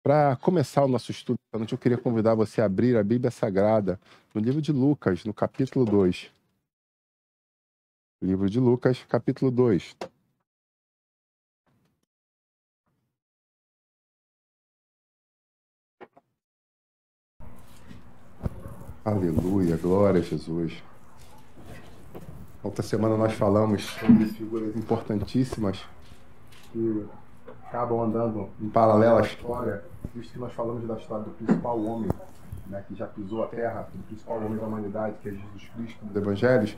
Para começar o nosso estudo, eu queria convidar você a abrir a Bíblia Sagrada no livro de Lucas, no capítulo 2. Livro de Lucas, capítulo 2. Aleluia, glória a Jesus. Outra semana nós falamos sobre figuras importantíssimas que acabam andando em paralelo à história, visto que nós falamos da história do principal homem, né, que já pisou a terra, do principal homem da humanidade, que é Jesus Cristo, dos Evangelhos.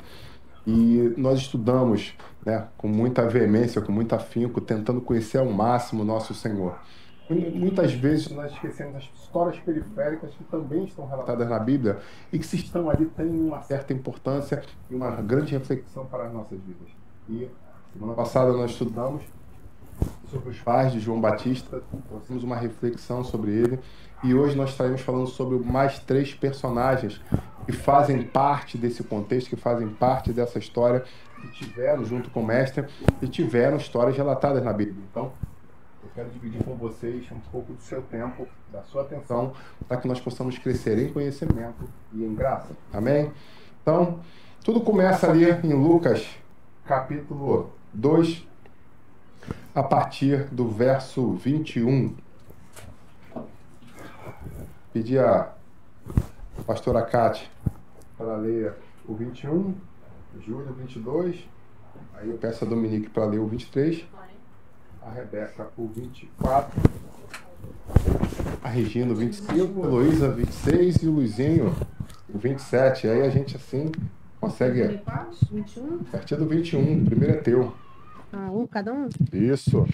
E nós estudamos, né, com muita veemência, com muito afinco, tentando conhecer ao máximo o nosso Senhor. E muitas vezes nós esquecemos as histórias periféricas que também estão relatadas na Bíblia e que, se estão ali, têm uma certa importância e uma grande reflexão para as nossas vidas. E semana passada nós estudamos sobre os pais de João Batista, trouxemos uma reflexão sobre ele, e hoje nós estaremos falando sobre mais 3 personagens que fazem parte desse contexto, que fazem parte dessa história, que tiveram, junto com o mestre, e tiveram histórias relatadas na Bíblia. Então, eu quero dividir com vocês um pouco do seu tempo, da sua atenção, para que nós possamos crescer em conhecimento e em graça. Amém? Então, tudo começa ali em Lucas, capítulo 2, a partir do verso 21. Pedi a pastora Cátia para ler o 21, Júlio 22, aí eu peço a Dominique para ler o 23, a Rebeca o 24, a Regina o 25, a Luísa 26 e o Luizinho o 27. Aí a gente assim consegue... 21? A partir do 21, o primeiro é teu. Cada um? Isso.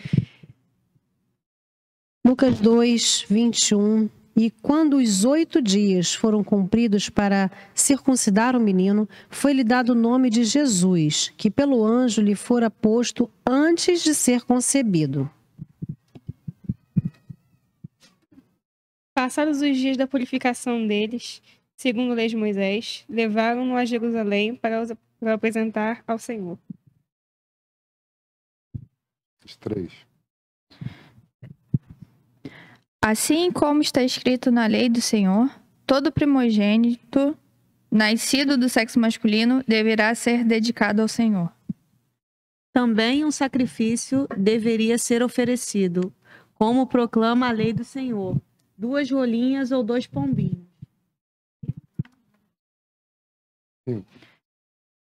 Lucas 2, 21. E quando os 8 dias foram cumpridos para circuncidar o menino, foi-lhe dado o nome de Jesus, que pelo anjo lhe fora posto antes de ser concebido. Passados os dias da purificação deles, segundo a lei de Moisés, levaram-no a Jerusalém para o apresentar ao Senhor. 3. Assim como está escrito na lei do Senhor, todo primogênito nascido do sexo masculino deverá ser dedicado ao Senhor. Também um sacrifício deveria ser oferecido, como proclama a lei do Senhor, 2 rolinhas ou 2 pombinhos. Sim.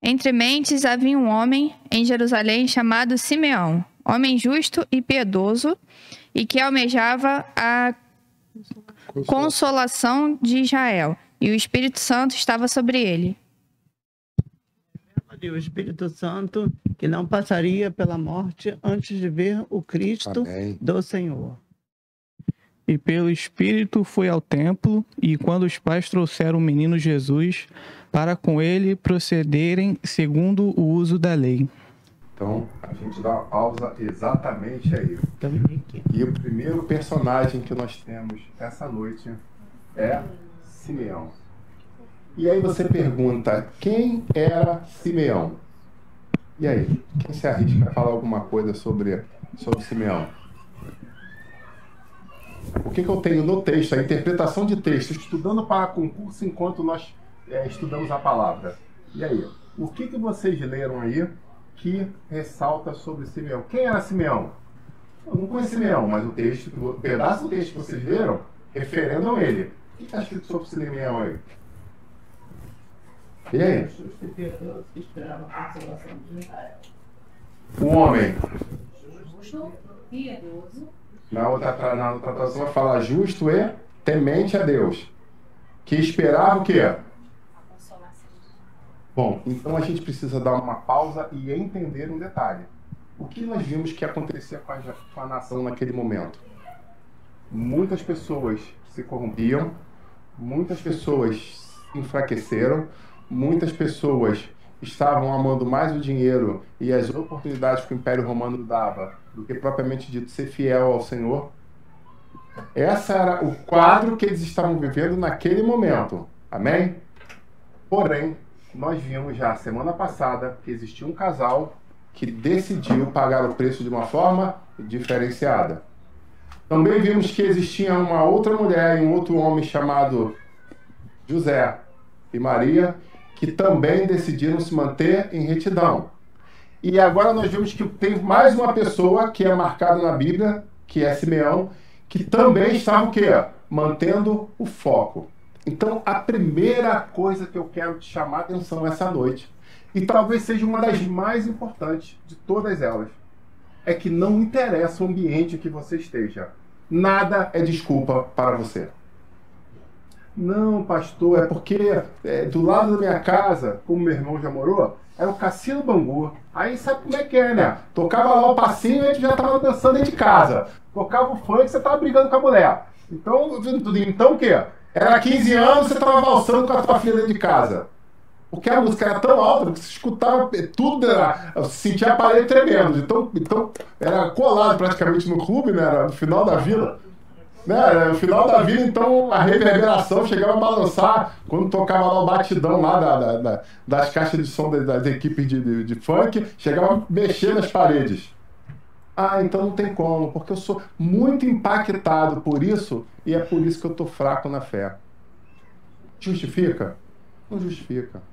Entre mentes havia um homem em Jerusalém chamado Simeão, homem justo e piedoso, e que almejava a consolação de Israel, e o Espírito Santo estava sobre ele. O Espírito Santo que não passaria pela morte antes de ver o Cristo Amém. do Senhor. E pelo Espírito foi ao templo, e quando os pais trouxeram o menino Jesus, para com ele procederem segundo o uso da lei. Então, a gente dá uma pausa exatamente aí. E o primeiro personagem que nós temos essa noite é Simeão. E aí você pergunta, quem era Simeão? E aí, quem se arrisca a falar alguma coisa sobre Simeão? O que eu tenho no texto, a interpretação de texto, estudando para concurso enquanto nós estudamos a palavra. E aí, o que vocês leram aí que ressalta sobre Simeão? Quem era Simeão? Eu não conheço Simeão, mas o pedaço do texto que vocês leram referendam ele. O que está escrito sobre Simeão aí? E aí? O homem. Na outra tradução vai falar justo e temente a Deus. Que esperava o quê? Bom, então a gente precisa dar uma pausa e entender um detalhe. O que nós vimos que acontecia com a nação naquele momento? Muitas pessoas se corrompiam, muitas pessoas se enfraqueceram, muitas pessoas estavam amando mais o dinheiro e as oportunidades que o Império Romano dava do que propriamente dito ser fiel ao Senhor. Esse era o quadro que eles estavam vivendo naquele momento. Amém? Porém, nós vimos já semana passada que existia um casal que decidiu pagar o preço de uma forma diferenciada. Também vimos que existia uma outra mulher e um outro homem chamado José e Maria, que também decidiram se manter em retidão. E agora nós vimos que tem mais uma pessoa que é marcada na Bíblia, que é Simeão, que também estava o quê? Mantendo o foco. Então, a primeira coisa que eu quero te chamar a atenção essa noite, e talvez seja uma das mais importantes de todas elas, é que não interessa o ambiente que você esteja. Nada é desculpa para você. Não, pastor, é porque do lado da minha casa, como meu irmão já morou, era o Cassino Bangu. Aí sabe como é que é, né? Tocava lá o passinho e a gente já estava dançando dentro de casa. Tocava o funk, você estava brigando com a mulher. Então o quê? Era 15 anos, você estava valsando com a tua filha dentro de casa. Porque a música era tão alta que você escutava tudo, sentia a parede tremendo. Então era colado praticamente no clube, né? Era no final da vila. Né? No final da vida, então, a reverberação chegava a balançar quando tocava lá o batidão lá das caixas de som das equipes de funk, chegava a mexer nas paredes. Ah, então não tem como, porque eu sou muito impactado por isso e é por isso que eu estou fraco na fé. Justifica? Não justifica.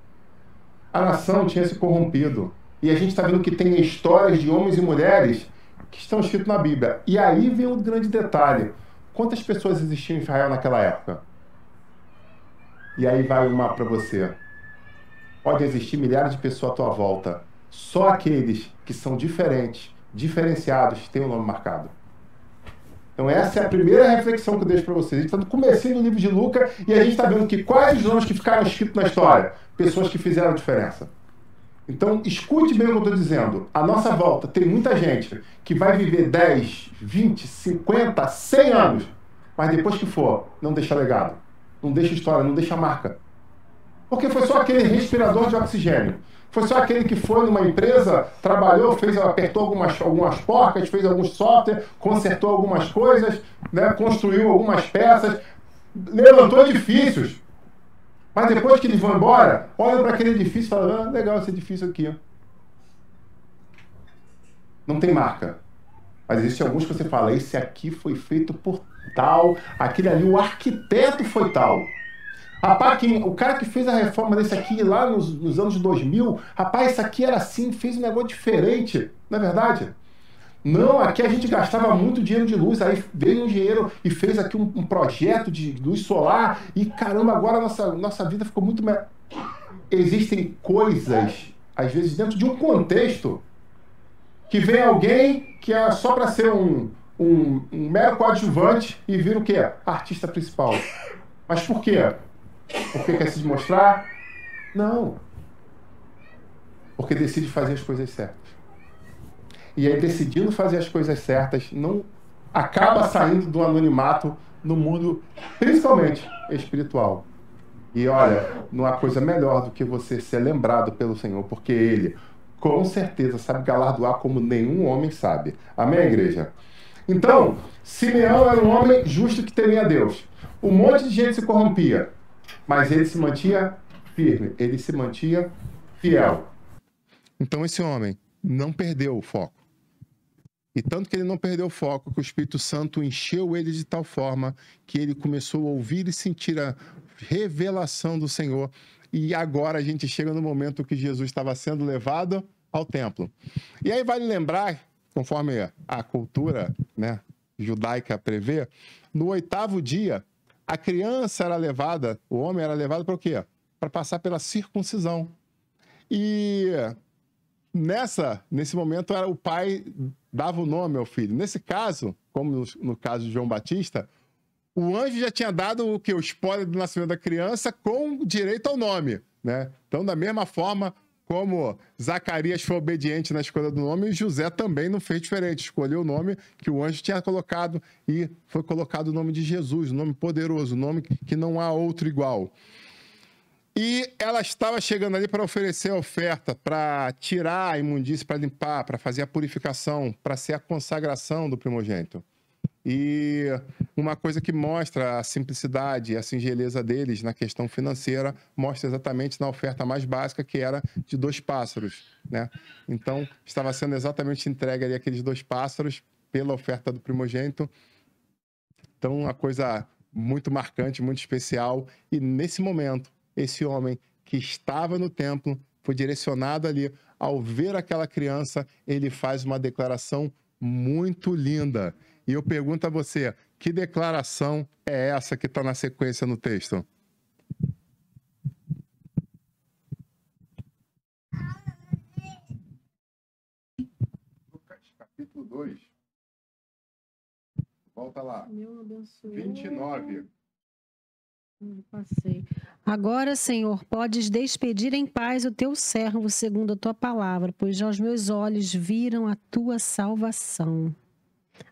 A nação tinha se corrompido e a gente está vendo que tem histórias de homens e mulheres que estão escritos na Bíblia. E aí vem o grande detalhe. Quantas pessoas existiam em Israel naquela época? E aí vai uma para você. Pode existir milhares de pessoas à tua volta. Só aqueles que são diferentes, diferenciados, têm o nome marcado. Então essa é a primeira reflexão que eu deixo para vocês. A gente está no comecinho do livro de Lucas e a gente está vendo que quais os nomes que ficaram escritos na história? Pessoas que fizeram a diferença. Então, escute bem o que eu estou dizendo. À nossa volta, tem muita gente que vai viver 10, 20, 50, 100 anos, mas depois que for, não deixa legado, não deixa história, não deixa marca. Porque foi só aquele respirador de oxigênio. Foi só aquele que foi numa empresa, trabalhou, apertou algumas porcas, fez alguns software, consertou algumas coisas, né, construiu algumas peças, levantou edifícios. Mas depois que eles vão embora, olham para aquele edifício e falam, ah, legal esse edifício aqui. Não tem marca. Mas existem alguns que você fala, esse aqui foi feito por tal, aquele ali, o arquiteto foi tal. Rapaz, o cara que fez a reforma desse aqui lá nos anos 2000, rapaz, isso aqui era assim, fez um negócio diferente, não é verdade? Não, aqui a gente gastava muito dinheiro de luz, aí veio um engenheiro e fez aqui um projeto de luz solar e caramba, agora a nossa vida ficou muito melhor. Existem coisas, às vezes dentro de um contexto, que vem alguém que é só para ser um mero coadjuvante e vira o quê? Artista principal. Mas por quê? Porque quer se mostrar? Não. Porque decide fazer as coisas certas. E aí, decidindo fazer as coisas certas, não acaba saindo do anonimato no mundo, principalmente espiritual. E olha, não há coisa melhor do que você ser lembrado pelo Senhor, porque Ele, com certeza, sabe galardoar como nenhum homem sabe. Amém, igreja? Então, Simeão era um homem justo que temia a Deus. Um monte de gente se corrompia, mas ele se mantinha firme, ele se mantinha fiel. Então, esse homem não perdeu o foco. E tanto que ele não perdeu o foco, que o Espírito Santo encheu ele de tal forma que ele começou a ouvir e sentir a revelação do Senhor. E agora a gente chega no momento que Jesus estava sendo levado ao templo. E aí vale lembrar, conforme a cultura, né, judaica prevê, no 8º dia, a criança era levada, o homem era levado para o quê? Para passar pela circuncisão. E nesse momento, o pai dava o nome ao filho. Nesse caso, como no caso de João Batista, o anjo já tinha dado o spoiler do nascimento da criança com direito ao nome, né? Então, da mesma forma como Zacarias foi obediente na escolha do nome, José também não fez diferente, escolheu o nome que o anjo tinha colocado e foi colocado o nome de Jesus, o nome poderoso, o nome que não há outro igual. E ela estava chegando ali para oferecer a oferta, para tirar a imundície, para limpar, para fazer a purificação, para ser a consagração do primogênito. E uma coisa que mostra a simplicidade e a singeleza deles na questão financeira, mostra exatamente na oferta mais básica, que era de 2 pássaros, né? Então, estava sendo exatamente entregue ali aqueles 2 pássaros pela oferta do primogênito. Então, uma coisa muito marcante, muito especial. E nesse momento, esse homem que estava no templo, foi direcionado ali, ao ver aquela criança, ele faz uma declaração muito linda. E eu pergunto a você, que declaração é essa que está na sequência no texto? Lucas, capítulo 2. Volta lá. Meu abençoe. 29. Passei. Agora, Senhor, podes despedir em paz o teu servo segundo a tua palavra, pois já os meus olhos viram a tua salvação,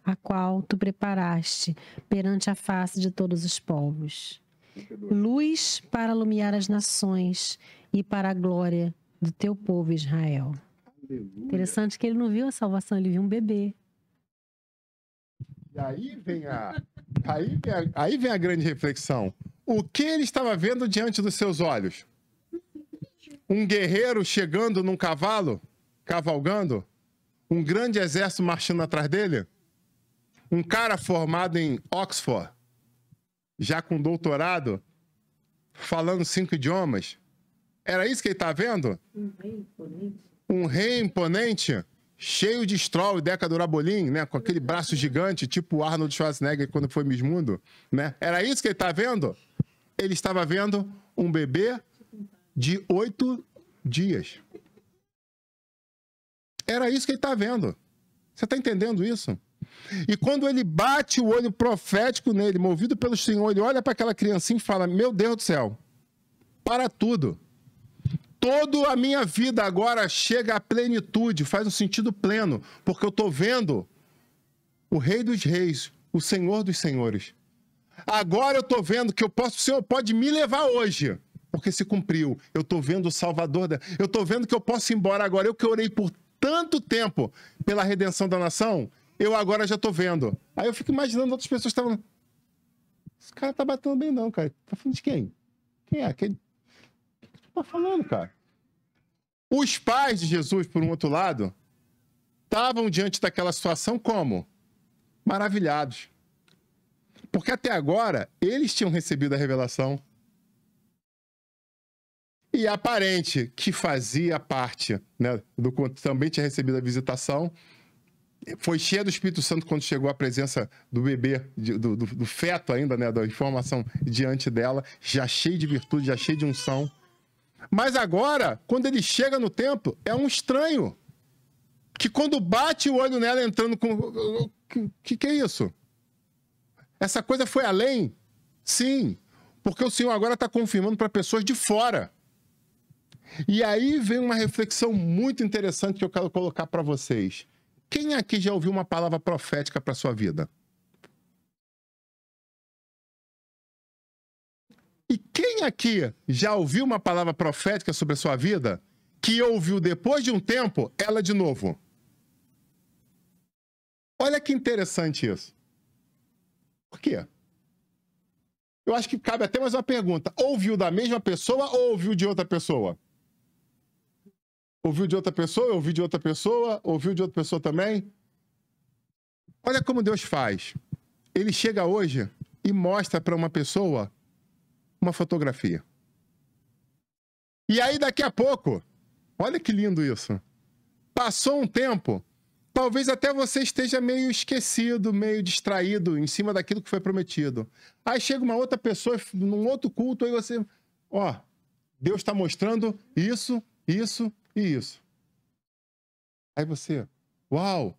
a qual tu preparaste perante a face de todos os povos. Luz para iluminar as nações e para a glória do teu povo Israel. Aleluia. Interessante que ele não viu a salvação, ele viu um bebê. E aí vem a grande reflexão. O que ele estava vendo diante dos seus olhos? Um guerreiro chegando num cavalo, cavalgando? Um grande exército marchando atrás dele? Um cara formado em Oxford, já com doutorado, falando 5 idiomas? Era isso que ele estava vendo? Um rei imponente, cheio de Stroll e Deca do Rabolim, né? Com aquele braço gigante, tipo o Arnold Schwarzenegger quando foi Miss Mundo, né? Era isso que ele estava vendo? Ele estava vendo um bebê de 8 dias. Era isso que ele estava vendo. Você está entendendo isso? E quando ele bate o olho profético nele, movido pelo Senhor, ele olha para aquela criancinha e fala, meu Deus do céu, para tudo. Toda a minha vida agora chega à plenitude, faz um sentido pleno, porque eu estou vendo o Rei dos Reis, o Senhor dos Senhores. Agora eu estou vendo que o Senhor pode me levar hoje, porque se cumpriu. Eu estou vendo o Salvador, eu estou vendo que eu posso ir embora agora. Eu que orei por tanto tempo pela redenção da nação, eu agora já estou vendo. Aí eu fico imaginando outras pessoas que estavam... Esse cara tá batendo bem não, cara. Tá falando de quem? Quem é? Quem... O que tu tá falando, cara? Os pais de Jesus, por um outro lado, estavam diante daquela situação como? Maravilhados. Porque até agora, eles tinham recebido a revelação. E a parente, que fazia parte, né, também tinha recebido a visitação, foi cheia do Espírito Santo quando chegou a presença do bebê, do feto ainda, né, da informação diante dela, já cheio de virtude, já cheio de unção. Mas agora, quando ele chega no templo, é um estranho. Que quando bate o olho nela entrando com... Que é isso? Essa coisa foi além? Sim. Porque o Senhor agora está confirmando para pessoas de fora. E aí vem uma reflexão muito interessante que eu quero colocar para vocês. Quem aqui já ouviu uma palavra profética para a sua vida? E quem aqui já ouviu uma palavra profética sobre a sua vida, que ouviu depois de um tempo, ela de novo? Olha que interessante isso. Por quê? Eu acho que cabe até mais uma pergunta. Ouviu da mesma pessoa ou ouviu de outra pessoa? Ouviu de outra pessoa, ouviu de outra pessoa, ouviu de outra pessoa também? Olha como Deus faz. Ele chega hoje e mostra para uma pessoa uma fotografia. E aí daqui a pouco, olha que lindo isso. Passou um tempo, talvez até você esteja meio esquecido, meio distraído em cima daquilo que foi prometido. Aí chega uma outra pessoa num outro culto, aí você, ó, Deus está mostrando isso, isso e isso. Aí você, uau,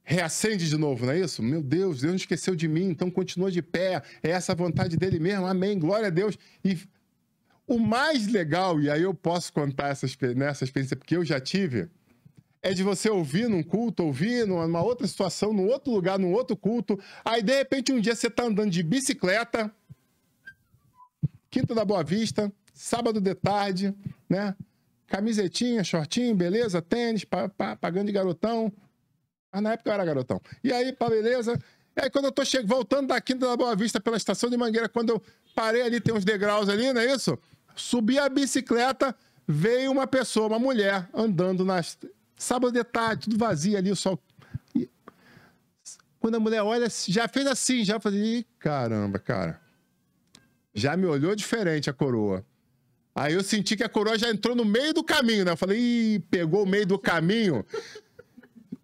reacende de novo, não é isso? Meu Deus, Deus não esqueceu de mim, então continua de pé, é essa a vontade dele mesmo, amém, glória a Deus. E o mais legal, e aí eu posso contar nessa experiência, porque eu já tive, é de você ouvir num culto, ouvir numa outra situação, num outro lugar, num outro culto, aí de repente um dia você está andando de bicicleta, Quinta da Boa Vista, sábado de tarde, né? Camisetinha, shortinho, beleza, tênis, pagando de garotão. Mas na época eu era garotão. E aí, beleza. E aí quando eu tô voltando da Quinta da Boa Vista pela estação de Mangueira, quando eu parei ali, tem uns degraus ali, não é isso? Subi a bicicleta, veio uma pessoa, uma mulher, andando sábado de tarde, tudo vazio ali, o sol. Quando a mulher olha, já fez assim, já falei, ih, caramba, cara. Já me olhou diferente a coroa. Aí eu senti que a coroa já entrou no meio do caminho, né? Eu falei, ih, pegou o meio do caminho.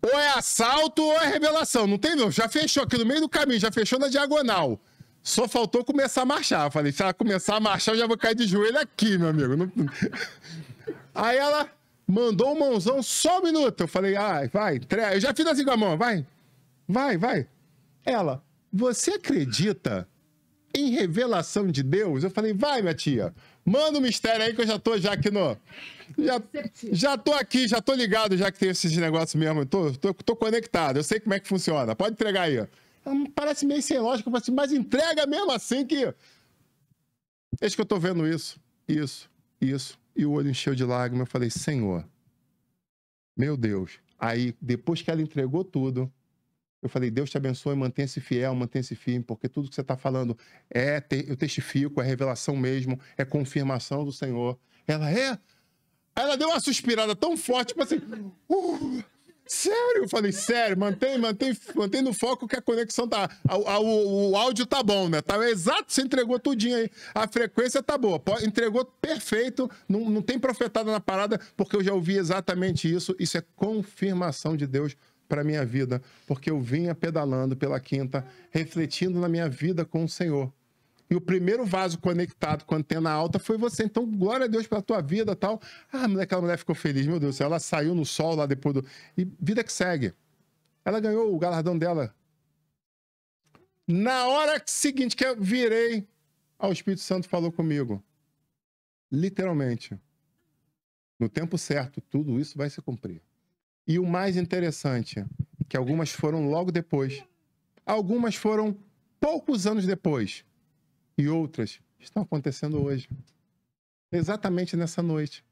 Ou é assalto ou é revelação. Não tem não. Já fechou aqui no meio do caminho, já fechou na diagonal. Só faltou começar a marchar. Eu falei, se ela começar a marchar, eu já vou cair de joelho aqui, meu amigo. Não... Aí ela mandou um mãozão, só um minuto. Eu falei, vai, entrega. Eu já fiz assim com a mão, vai. Ela, você acredita em revelação de Deus? Eu falei, vai, minha tia. Manda um mistério aí que eu já tô aqui no... Já tô aqui, já tô ligado, já que tem esses negócios mesmo. Tô conectado, eu sei como é que funciona. Pode entregar aí. Parece meio sem lógica, mas entrega mesmo assim que... Eis que eu tô vendo isso. E o olho encheu de lágrimas. Eu falei, Senhor, meu Deus. Aí, depois que ela entregou tudo, eu falei, Deus te abençoe, mantenha-se fiel, mantenha-se firme, porque tudo que você está falando eu testifico, é revelação mesmo, é confirmação do Senhor. Ela é? Aí ela deu uma suspirada tão forte, tipo assim, sério? Eu falei, sério, mantém no foco que a conexão tá, o áudio tá bom, né? Tá exato, você entregou tudinho aí, a frequência tá boa, entregou perfeito, não tem profetada na parada, porque eu já ouvi exatamente isso é confirmação de Deus para minha vida, porque eu vinha pedalando pela quinta, refletindo na minha vida com o Senhor. E o primeiro vaso conectado com a antena alta foi você. Então, glória a Deus pela tua vida e tal. Aquela mulher ficou feliz, meu Deus do céu. Ela saiu no sol lá depois do... E vida que segue. Ela ganhou o galardão dela. Na hora seguinte que eu virei, o Espírito Santo falou comigo. Literalmente. No tempo certo, tudo isso vai se cumprir. E o mais interessante, que algumas foram logo depois. Algumas foram poucos anos depois. E outras estão acontecendo hoje. Exatamente nessa noite.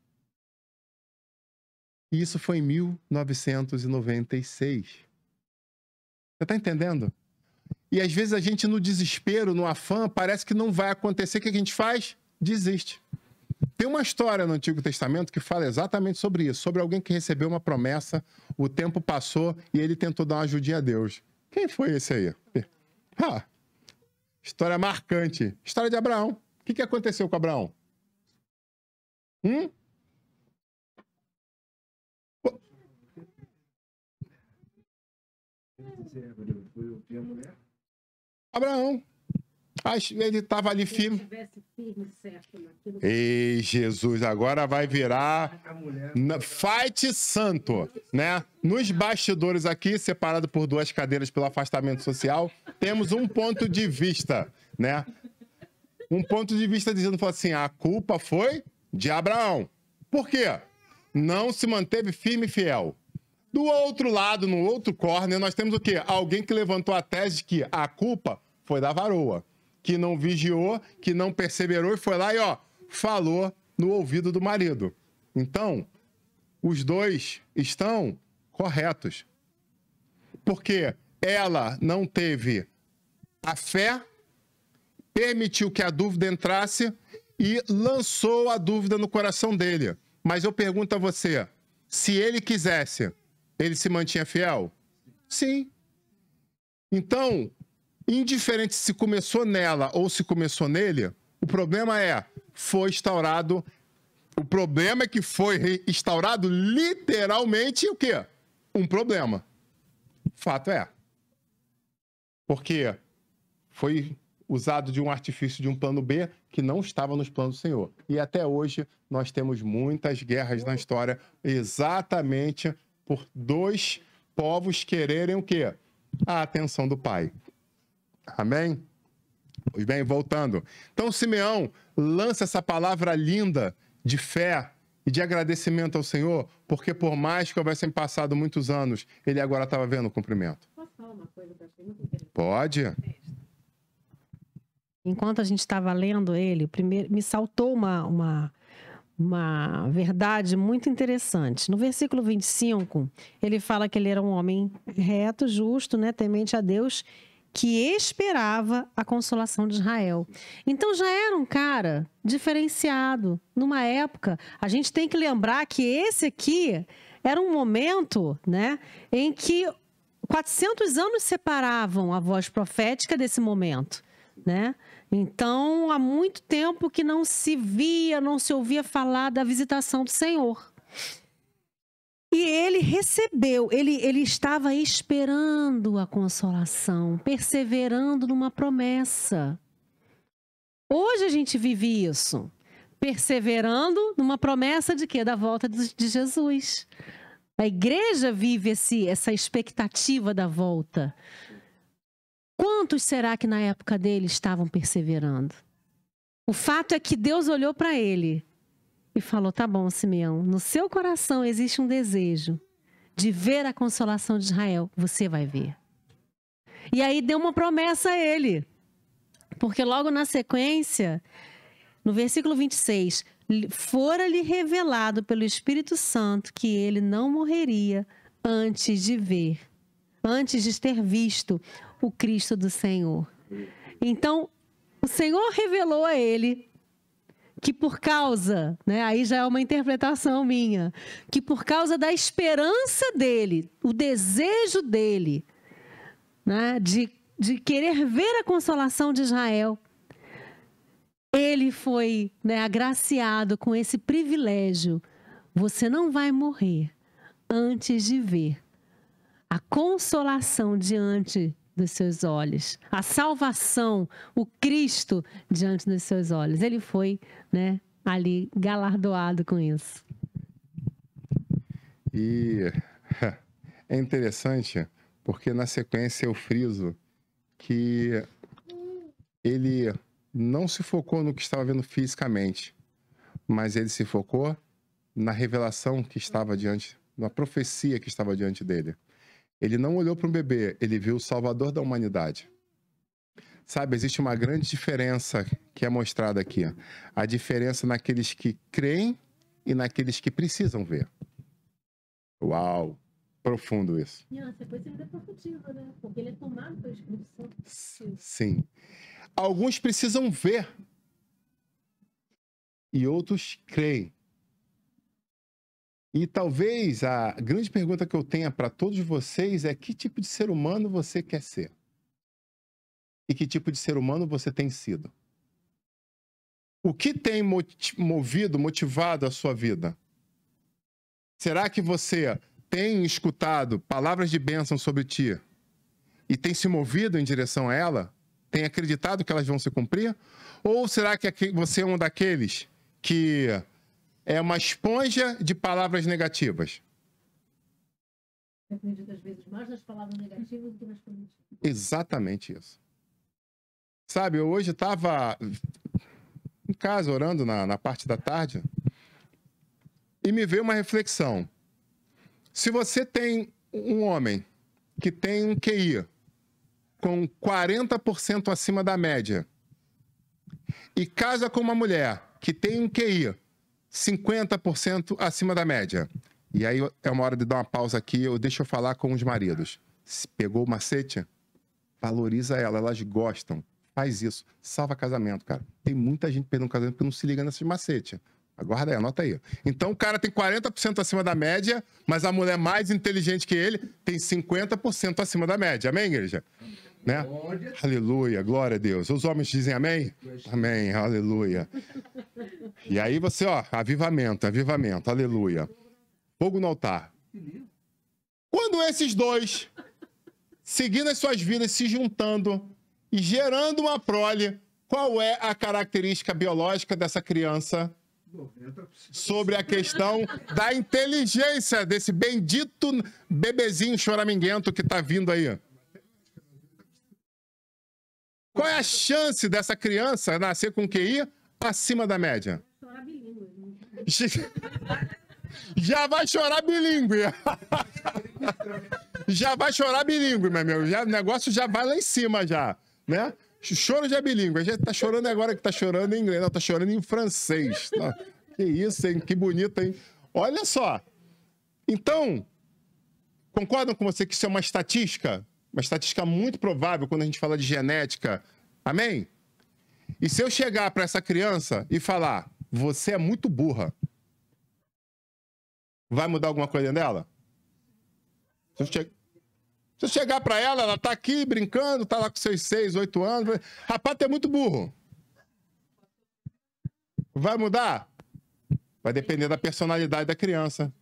E isso foi em 1996. Você está entendendo? E às vezes a gente no desespero, no afã, parece que não vai acontecer. O que a gente faz? Desiste. Tem uma história no Antigo Testamento que fala exatamente sobre isso. Sobre alguém que recebeu uma promessa, o tempo passou e ele tentou dar uma ajudinha a Deus. Quem foi esse aí? História marcante. História de Abraão. O que aconteceu com Abraão? Abraão. Ele estava ali firme. Ei, Jesus, agora vai virar fight santo, né? Nos bastidores aqui, separado por 2 cadeiras pelo afastamento social, temos um ponto de vista, né? Um ponto de vista dizendo assim, a culpa foi de Abraão. Por quê? Não se manteve firme e fiel. Do outro lado, no outro corner, nós temos o quê? Alguém que levantou a tese de que a culpa foi da varoa, que não vigiou, que não perseverou e foi lá e, falou no ouvido do marido. Então, os dois estão corretos. Porque ela não teve a fé, permitiu que a dúvida entrasse e lançou a dúvida no coração dele. Mas eu pergunto a você, se ele quisesse, ele se mantinha fiel? Sim. Então, indiferente se começou nela ou se começou nele, o problema foi instaurado. O problema é que foi instaurado literalmente o quê? Um problema. Fato é. Porque foi usado de um artifício de um plano B que não estava nos planos do Senhor. E até hoje nós temos muitas guerras na história exatamente por 2 povos quererem o quê? A atenção do Pai. Amém? Pois bem, voltando. Então, Simeão lança essa palavra linda de fé e de agradecimento ao Senhor, porque por mais que houvessem passado muitos anos, ele agora estava vendo o cumprimento. Posso falar uma coisa que eu achei muito interessante? Pode. Enquanto a gente estava lendo ele, primeiro me saltou uma verdade muito interessante. No versículo 25, ele fala que ele era um homem reto, justo, né, temente a Deus, que esperava a consolação de Israel. Então já era um cara diferenciado. Numa época, a gente tem que lembrar que esse aqui era um momento, né, em que 400 anos separavam a voz profética desse momento, né? Então, há muito tempo que não se via, não se ouvia falar da visitação do Senhor. E ele recebeu, ele estava esperando a consolação, perseverando numa promessa. Hoje a gente vive isso, perseverando numa promessa de quê? Da volta de Jesus. A igreja vive essa expectativa da volta. Quantos será que na época dele estavam perseverando? O fato é que Deus olhou para ele e falou, tá bom, Simeão, no seu coração existe um desejo de ver a consolação de Israel. Você vai ver. E aí deu uma promessa a ele. Porque logo na sequência, no versículo 26, fora-lhe revelado pelo Espírito Santo que ele não morreria antes de ter visto o Cristo do Senhor. Então, o Senhor revelou a ele que por causa, né, aí já é uma interpretação minha, que por causa da esperança dele, o desejo dele, né, de querer ver a consolação de Israel, ele foi, né, agraciado com esse privilégio. Você não vai morrer antes de ver a consolação diante dos seus olhos, a salvação, o Cristo diante dos seus olhos. Ele foi, né, ali galardoado com isso. E é interessante, porque na sequência eu friso que ele não se focou no que estava vendo fisicamente, mas ele se focou na revelação que estava diante, na profecia que estava diante dele. Ele não olhou para um bebê, ele viu o Salvador da humanidade. Sabe, existe uma grande diferença que é mostrada aqui. A diferença naqueles que creem e naqueles que precisam ver. Uau! Profundo isso. E a sequência ainda é profutiva, né? Porque ele é tomado pelo Espírito Santo. Sim. Alguns precisam ver e outros creem. E talvez a grande pergunta que eu tenha para todos vocês é: que tipo de ser humano você quer ser? E que tipo de ser humano você tem sido? O que tem motivado a sua vida? Será que você tem escutado palavras de bênção sobre ti e tem se movido em direção a ela? Tem acreditado que elas vão se cumprir? Ou será que você é um daqueles que é uma esponja de palavras negativas? Eu acredito às vezes mais nas palavras negativas do que nas positivas. Exatamente isso. Sabe, eu hoje estava em casa orando na parte da tarde e me veio uma reflexão. Se você tem um homem que tem um QI com 40% acima da média e casa com uma mulher que tem um QI 50% acima da média, e aí é uma hora de dar uma pausa aqui, deixa eu falar com os maridos. Se pegou o macete, valoriza ela, elas gostam, faz isso, salva casamento, cara. Tem muita gente perdendo casamento porque não se liga nesse macete. Aguarda aí, anota aí. Então o cara tem 40% acima da média, mas a mulher mais inteligente que ele tem 50% acima da média. Amém, igreja? Né? Aleluia, glória a Deus. Os homens dizem amém? Amém, aleluia. E aí você, ó, avivamento, aleluia. Fogo no altar. Quando esses dois, seguindo as suas vidas, se juntando e gerando uma prole, qual é a característica biológica dessa criança? Sobre a questão da inteligência desse bendito bebezinho choraminguento que tá vindo aí. Qual é a chance dessa criança nascer com QI acima da média? Chorar bilíngue. Já vai chorar bilíngue. Já vai chorar bilíngue, meu amigo. O negócio já vai lá em cima já, né? Choro já bilíngue. A gente tá chorando agora que tá chorando em inglês. Não, tá chorando em francês. Tá? Que isso, hein? Que bonito, hein? Olha só. Então, concordam com você que isso é uma estatística? Uma estatística muito provável quando a gente fala de genética. Amém? E se eu chegar para essa criança e falar, você é muito burra, vai mudar alguma coisa dela? Se eu Se eu chegar para ela, ela tá aqui brincando, tá lá com seus 6, 8 anos. Rapaz, tu é muito burro. Vai mudar? Vai depender da personalidade da criança.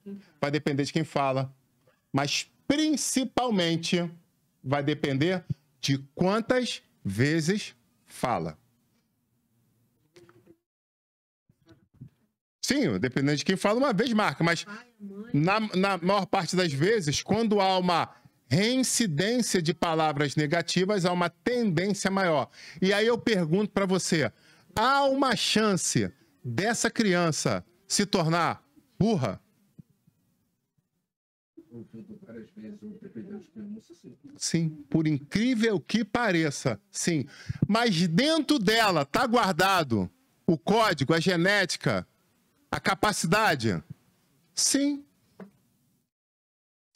Vai depender de quem fala. Mas, principalmente, vai depender de quantas vezes fala. Sim, dependendo de quem fala, uma vez marca. Mas, na maior parte das vezes, quando há uma reincidência de palavras negativas, há uma tendência maior. E aí eu pergunto para você, há uma chance dessa criança se tornar burra? Sim, por incrível que pareça, sim. Mas dentro dela está guardado o código, a genética, a capacidade? Sim.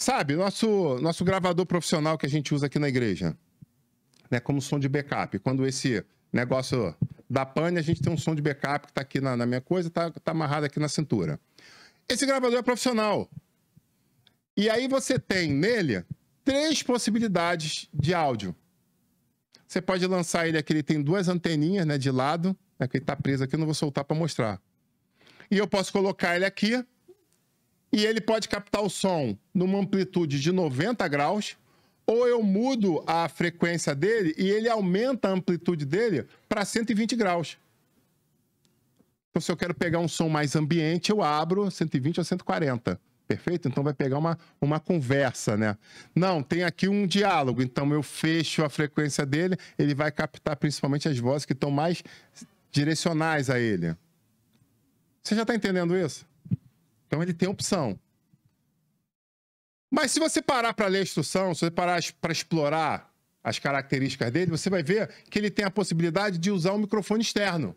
Sabe, nosso gravador profissional que a gente usa aqui na igreja, né, como som de backup. Quando esse negócio da pane, a gente tem um som de backup que está aqui na minha coisa, está amarrado aqui na cintura. Esse gravador é profissional. E aí você tem nele 3 possibilidades de áudio. Você pode lançar ele aqui, ele tem 2 anteninhas, né, de lado, né, que ele está preso aqui, eu não vou soltar para mostrar. E eu posso colocar ele aqui, e ele pode captar o som numa amplitude de 90 graus, ou eu mudo a frequência dele e ele aumenta a amplitude dele para 120 graus. Então, se eu quero pegar um som mais ambiente, eu abro 120 ou 140. Perfeito? Então, vai pegar uma conversa, né? Não, tem aqui um diálogo. Então, eu fecho a frequência dele, ele vai captar principalmente as vozes que estão mais direcionais a ele. Você já está entendendo isso? Então, ele tem opção. Mas se você parar para ler a instrução, se você parar para explorar as características dele, você vai ver que ele tem a possibilidade de usar um microfone externo.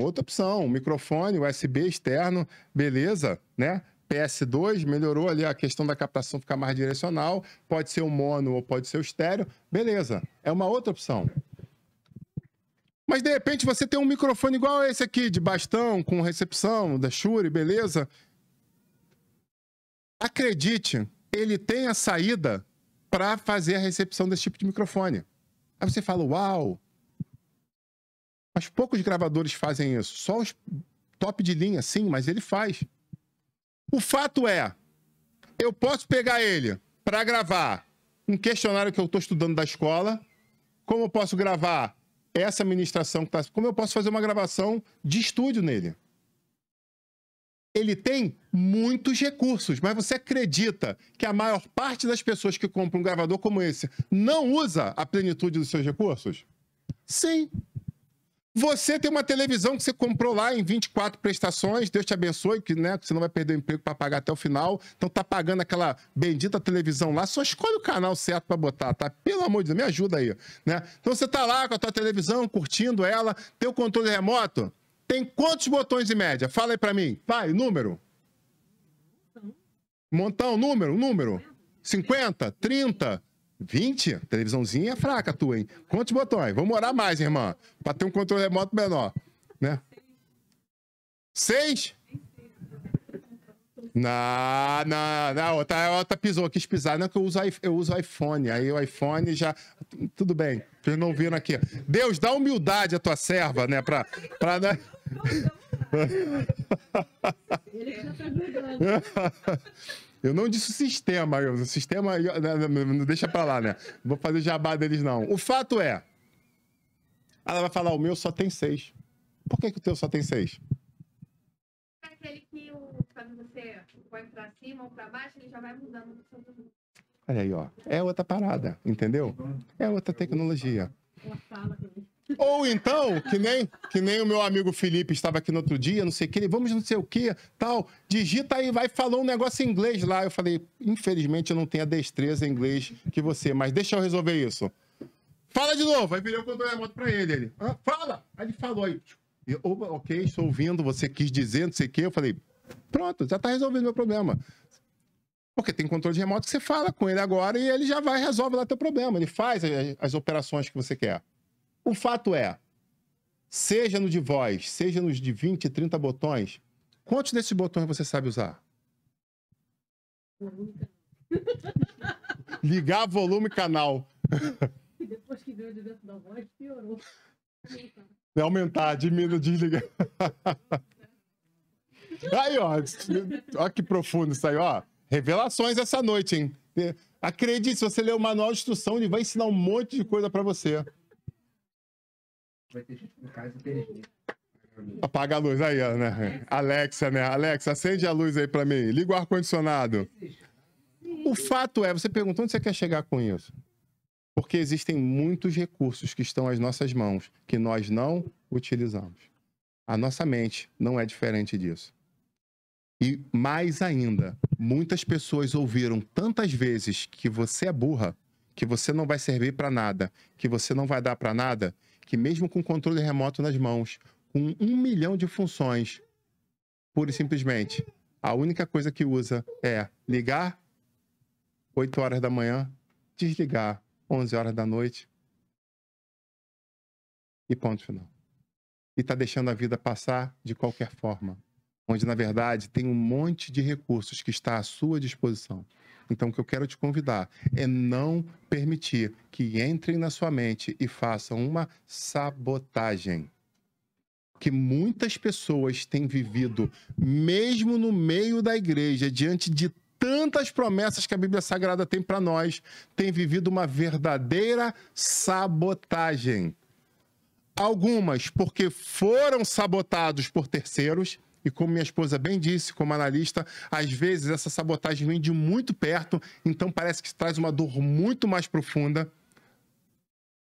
Outra opção, microfone USB externo, beleza, né? PS2, melhorou ali a questão da captação ficar mais direcional, pode ser o mono ou pode ser o estéreo, beleza, é uma outra opção. Mas, de repente, você tem um microfone igual esse aqui, de bastão, com recepção, da Shure, beleza? Acredite, ele tem a saída para fazer a recepção desse tipo de microfone. Aí você fala, uau! Mas poucos gravadores fazem isso. Só os top de linha, sim, mas ele faz. O fato é, eu posso pegar ele para gravar um questionário que eu estou estudando da escola, como eu posso gravar essa ministração que está... Como eu posso fazer uma gravação de estúdio nele? Ele tem muitos recursos, mas você acredita que a maior parte das pessoas que compram um gravador como esse não usa a plenitude dos seus recursos? Sim. Você tem uma televisão que você comprou lá em 24 prestações, Deus te abençoe, que, né, que você não vai perder o emprego para pagar até o final. Então tá pagando aquela bendita televisão lá, só escolhe o canal certo para botar, tá? Pelo amor de Deus, me ajuda aí, né? Então você tá lá com a tua televisão, curtindo ela, teu controle remoto, tem quantos botões em média? Fala aí para mim. Vai, número. Montão, número. 50, 30... 20? Televisãozinha é fraca tua, hein? Quantos botões? Vamos orar mais, irmã. Para ter um controle remoto menor. Né? 6? Não. Outra pisou, quis pisar. Não é que eu uso iPhone. Aí o iPhone já... Tudo bem. Vocês não viram aqui. Deus, dá humildade à tua serva, né? Pra né? Ele já tá ajudando. Eu não disse o sistema, não deixa pra lá, né? Não vou fazer jabá deles, não. O fato é, ela vai falar, o meu só tem 6. Por que o teu só tem 6? É aquele que quando você põe pra cima ou pra baixo, ele já vai mudando do seu tamanho. Olha aí, ó. É outra parada, entendeu? É outra tecnologia. Ela fala também. Ou então, que nem o meu amigo Felipe estava aqui no outro dia, não sei o que, ele, vamos não sei o que, tal, digita aí, vai, falou um negócio em inglês lá. Eu falei, infelizmente eu não tenho a destreza em inglês que você, mas deixa eu resolver isso. Fala de novo, aí virei o controle remoto pra ele. Fala! Aí ele falou aí, ok, estou ouvindo, você quis dizer, não sei o que, eu falei, pronto, já tá resolvendo o meu problema. Porque tem controle de remoto que você fala com ele agora e ele já vai resolver lá teu problema, ele faz as operações que você quer. O fato é, seja no de voz, seja nos de 20, 30 botões, quantos desses botões você sabe usar? Ligar volume canal. E depois que veio o advento da voz, piorou. Aumentar, diminuir, desligar. Aí, ó que profundo isso aí, ó. Revelações essa noite, hein? Acredite, se você ler o manual de instrução, ele vai ensinar um monte de coisa pra você. Vai ter gente com casa inteligente. Apaga a luz aí, ó, né? Alexa, né? Alexa, acende a luz aí pra mim. Liga o ar-condicionado. O fato é, você perguntou onde você quer chegar com isso? Porque existem muitos recursos que estão às nossas mãos que nós não utilizamos. A nossa mente não é diferente disso. E mais ainda, muitas pessoas ouviram tantas vezes que você é burra, que você não vai servir para nada, que você não vai dar para nada, que mesmo com controle remoto nas mãos, com 1 milhão de funções, pura e simplesmente, a única coisa que usa é ligar 8 horas da manhã, desligar 11 horas da noite e ponto final. E está deixando a vida passar de qualquer forma, onde, na verdade, tem um monte de recursos que está à sua disposição. Então, o que eu quero te convidar é não permitir que entrem na sua mente e façam uma sabotagem. Que muitas pessoas têm vivido, mesmo no meio da igreja, diante de tantas promessas que a Bíblia Sagrada tem para nós, têm vivido uma verdadeira sabotagem. Algumas porque foram sabotados por terceiros, e como minha esposa bem disse, como analista, às vezes essa sabotagem vem de muito perto, então parece que traz uma dor muito mais profunda.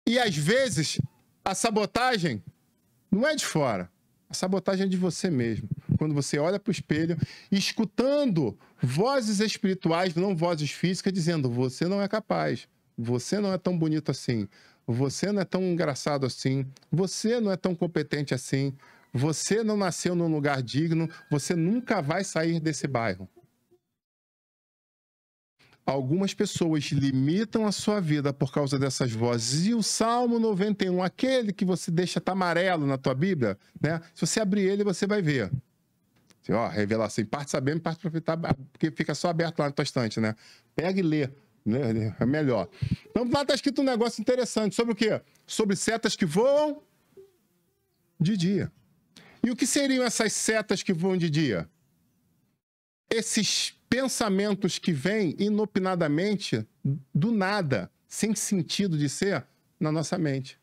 E às vezes a sabotagem não é de fora, a sabotagem é de você mesmo. Quando você olha para o espelho, escutando vozes espirituais, não vozes físicas, dizendo: você não é capaz, você não é tão bonito assim, você não é tão engraçado assim, você não é tão competente assim, você não nasceu num lugar digno, você nunca vai sair desse bairro. Algumas pessoas limitam a sua vida por causa dessas vozes. E o Salmo 91, aquele que você deixa tá amarelo na tua Bíblia, né? Se você abrir ele, você vai ver. Ó, revelação, parte sabendo, parte profetar, porque fica só aberto lá na tua estante, né? Pega e lê, né? É melhor. Então lá está escrito um negócio interessante. Sobre o quê? Sobre setas que voam de dia. E o que seriam essas setas que voam de dia? Esses pensamentos que vêm inopinadamente, do nada, sem sentido de ser, na nossa mente.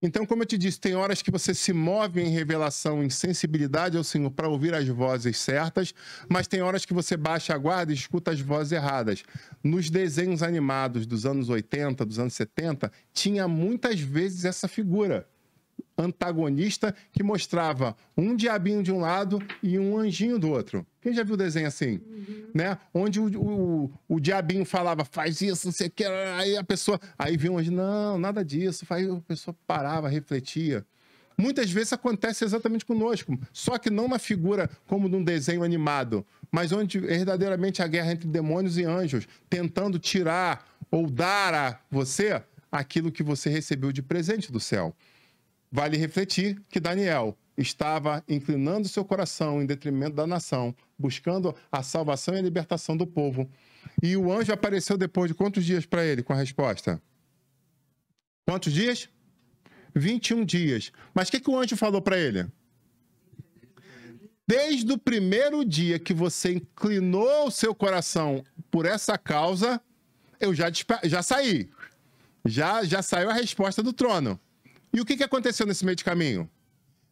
Então, como eu te disse, tem horas que você se move em revelação, em sensibilidade ao Senhor para ouvir as vozes certas, mas tem horas que você baixa a guarda e escuta as vozes erradas. Nos desenhos animados dos anos 80, dos anos 70, tinha muitas vezes essa figura antagonista que mostrava um diabinho de um lado e um anjinho do outro. Quem já viu desenho assim? Né? Onde o diabinho falava, faz isso, não sei o que, aí a pessoa... Aí vinha um anjinho, não, nada disso. Aí a pessoa parava, refletia. Muitas vezes acontece exatamente conosco, só que não na figura como num desenho animado, mas onde verdadeiramente a guerra entre demônios e anjos, tentando tirar ou dar a você aquilo que você recebeu de presente do céu. Vale refletir que Daniel estava inclinando seu coração em detrimento da nação, buscando a salvação e a libertação do povo. E o anjo apareceu depois de quantos dias para ele com a resposta? Quantos dias? 21 dias. Mas o que o anjo falou para ele? Desde o primeiro dia que você inclinou o seu coração por essa causa, eu já saí. Já saiu a resposta do trono. E o que aconteceu nesse meio de caminho?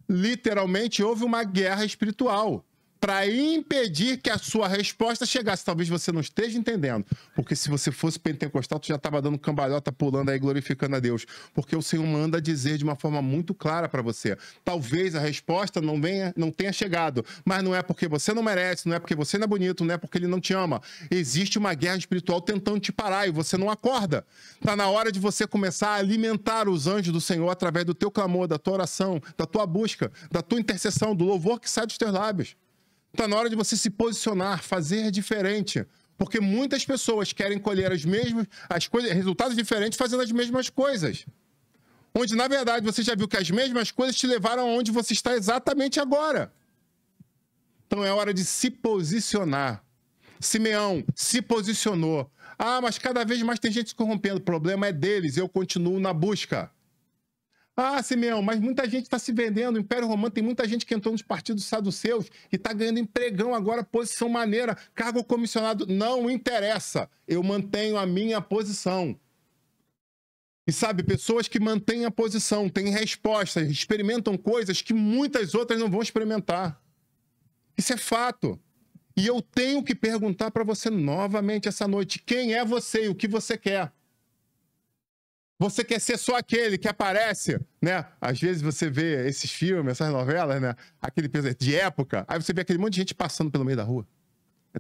Literalmente houve uma guerra espiritual para impedir que a sua resposta chegasse. Talvez você não esteja entendendo, porque se você fosse pentecostal, tu já estava dando cambalhota, pulando aí, glorificando a Deus, porque o Senhor manda dizer de uma forma muito clara para você. Talvez a resposta não tenha chegado, mas não é porque você não merece, não é porque você não é bonito, não é porque Ele não te ama. Existe uma guerra espiritual tentando te parar e você não acorda. Está na hora de você começar a alimentar os anjos do Senhor através do teu clamor, da tua oração, da tua busca, da tua intercessão, do louvor que sai dos teus lábios. Está na hora de você se posicionar, fazer diferente. Porque muitas pessoas querem colher resultados diferentes fazendo as mesmas coisas. Onde, na verdade, você já viu que as mesmas coisas te levaram aonde você está exatamente agora. Então é hora de se posicionar. Simeão se posicionou. Ah, mas cada vez mais tem gente se corrompendo. O problema é deles, eu continuo na busca. Ah, Simeão, mas muita gente está se vendendo. O Império Romano tem muita gente que entrou nos partidos saduceus e está ganhando empregão agora, posição maneira, cargo comissionado. Não interessa. Eu mantenho a minha posição. E sabe, pessoas que mantêm a posição, têm respostas, experimentam coisas que muitas outras não vão experimentar. Isso é fato. E eu tenho que perguntar para você novamente essa noite, quem é você e o que você quer? Você quer ser só aquele que aparece, né? Às vezes você vê esses filmes, essas novelas, né? Aquele de época, aí você vê aquele monte de gente passando pelo meio da rua.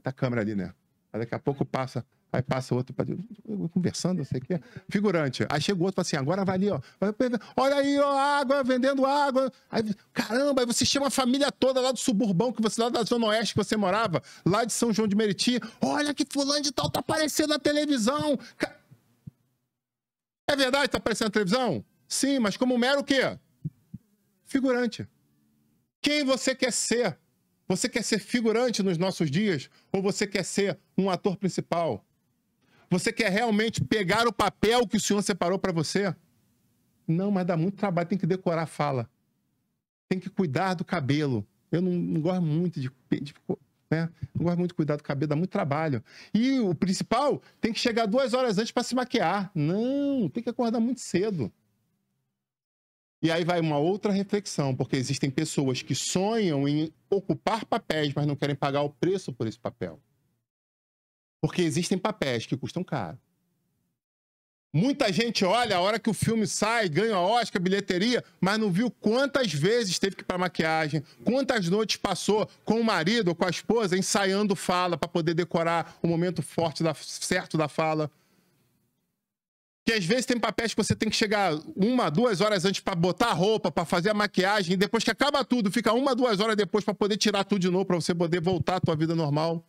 Tá a câmera ali, né? Aí daqui a pouco passa, aí passa outro, conversando, não sei o quê. Figurante. Aí chega o outro e fala assim, agora vai ali, ó. Olha aí, ó, água, vendendo água. Aí, caramba, aí você chama a família toda lá do suburbão, que você lá da Zona Oeste que você morava, lá de São João de Meriti. Olha que fulano de tal tá aparecendo na televisão. É verdade que tá aparecendo na televisão? Sim, mas como mero o quê? Figurante. Quem você quer ser? Você quer ser figurante nos nossos dias? Ou você quer ser um ator principal? Você quer realmente pegar o papel que o Senhor separou para você? Não, mas dá muito trabalho, tem que decorar a fala. Tem que cuidar do cabelo. Eu não gosto muito né? Não gosto muito de cuidar do cabelo, dá muito trabalho. E o principal, tem que chegar 2 horas antes para se maquiar. Não, tem que acordar muito cedo. E aí vai uma outra reflexão, porque existem pessoas que sonham em ocupar papéis, mas não querem pagar o preço por esse papel. Porque existem papéis que custam caro. Muita gente olha a hora que o filme sai, ganha Oscar, bilheteria, mas não viu quantas vezes teve que ir para maquiagem, quantas noites passou com o marido ou com a esposa ensaiando fala para poder decorar o momento certo da fala. Que às vezes tem papéis que você tem que chegar 1, 2 horas antes para botar a roupa, para fazer a maquiagem, e depois que acaba tudo, fica 1, 2 horas depois para poder tirar tudo de novo, para você poder voltar à tua vida normal.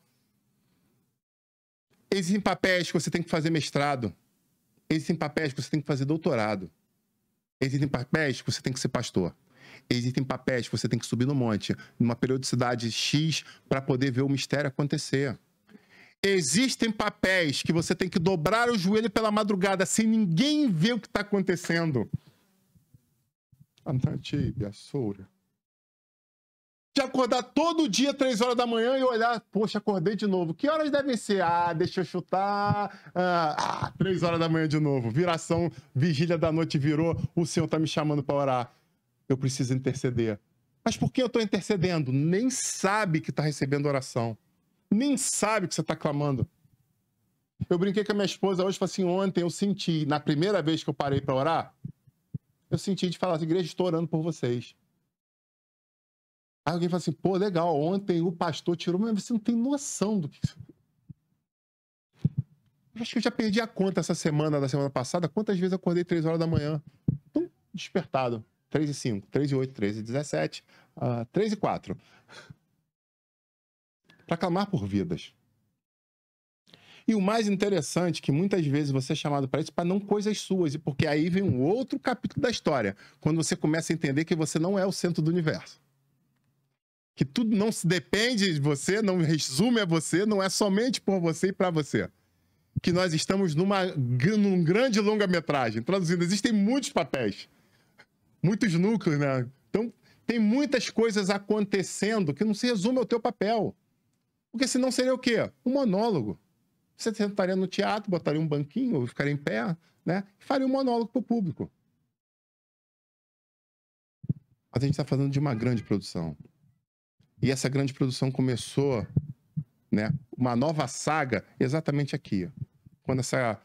Existem papéis que você tem que fazer mestrado. Existem papéis que você tem que fazer doutorado. Existem papéis que você tem que ser pastor. Existem papéis que você tem que subir no monte, numa periodicidade X, para poder ver o mistério acontecer. Existem papéis que você tem que dobrar o joelho pela madrugada sem ninguém ver o que está acontecendo. De acordar todo dia, 3 horas da manhã, e olhar, poxa, acordei de novo. Que horas devem ser? Ah, deixa eu chutar. 3 horas da manhã de novo. Viração, vigília da noite virou, o Senhor está me chamando para orar. Eu preciso interceder. Mas por que eu estou intercedendo? Nem sabe que está recebendo oração. Nem sabe que você está clamando. Eu brinquei com a minha esposa hoje, falei assim, ontem eu senti, na primeira vez que eu parei para orar, eu senti de falar assim, igreja, estou orando por vocês. Aí alguém fala assim, pô, legal, ontem o pastor tirou, mas você não tem noção do que... Eu acho que eu já perdi a conta essa semana, da semana passada, quantas vezes eu acordei 3 horas da manhã. Tum, despertado. 3h05, 3h08, 3h17, 3h04. Para clamar por vidas. E o mais interessante é que muitas vezes você é chamado para isso para não coisas suas, e porque aí vem um outro capítulo da história, quando você começa a entender que você não é o centro do universo. Que tudo não se depende de você, não resume a você, não é somente por você e para você. Que nós estamos num grande longa-metragem. Traduzindo, existem muitos papéis, muitos núcleos, né? Então, tem muitas coisas acontecendo que não se resume ao teu papel. Porque senão seria o quê? Um monólogo. Você sentaria no teatro, botaria um banquinho, ou ficaria em pé, né? E faria um monólogo para o público. Mas a gente está falando de uma grande produção. E essa grande produção começou, né, uma nova saga exatamente aqui. Quando essa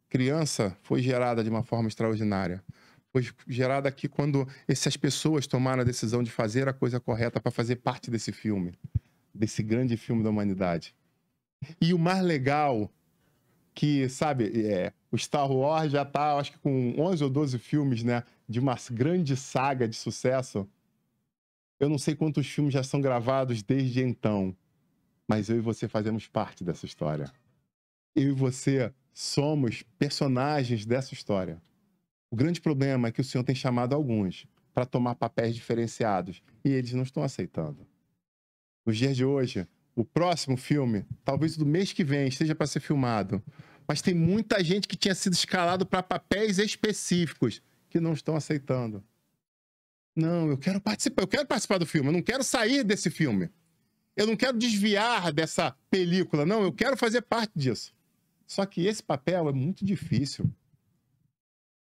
criança foi gerada de uma forma extraordinária. Foi gerada aqui quando essas pessoas tomaram a decisão de fazer a coisa correta para fazer parte desse filme. Desse grande filme da humanidade. E o mais legal que, sabe, o Star Wars já tá, acho que com 11 ou 12 filmes, né, de uma grande saga de sucesso. Eu não sei quantos filmes já são gravados desde então, mas eu e você fazemos parte dessa história. Eu e você somos personagens dessa história. O grande problema é que o Senhor tem chamado alguns para tomar papéis diferenciados e eles não estão aceitando. Nos dias de hoje, o próximo filme, talvez do mês que vem, esteja para ser filmado. Mas tem muita gente que tinha sido escalado para papéis específicos que não estão aceitando. Não, eu quero participar do filme, eu não quero sair desse filme. Eu não quero desviar dessa película, não, eu quero fazer parte disso. Só que esse papel é muito difícil.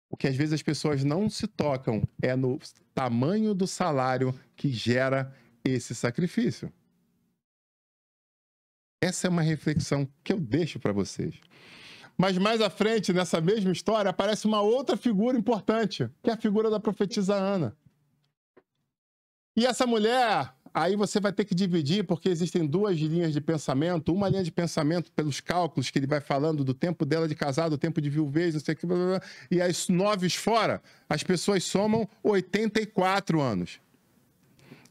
O que às vezes as pessoas não se tocam é no tamanho do salário que gera esse sacrifício. Essa é uma reflexão que eu deixo para vocês. Mas mais à frente, nessa mesma história, aparece uma outra figura importante, que é a figura da profetisa Ana. E essa mulher, aí você vai ter que dividir, porque existem duas linhas de pensamento. Uma linha de pensamento pelos cálculos que ele vai falando do tempo dela de casado, do tempo de viuvez, não sei o que, blá, blá, blá, e as 9 fora, as pessoas somam 84 anos.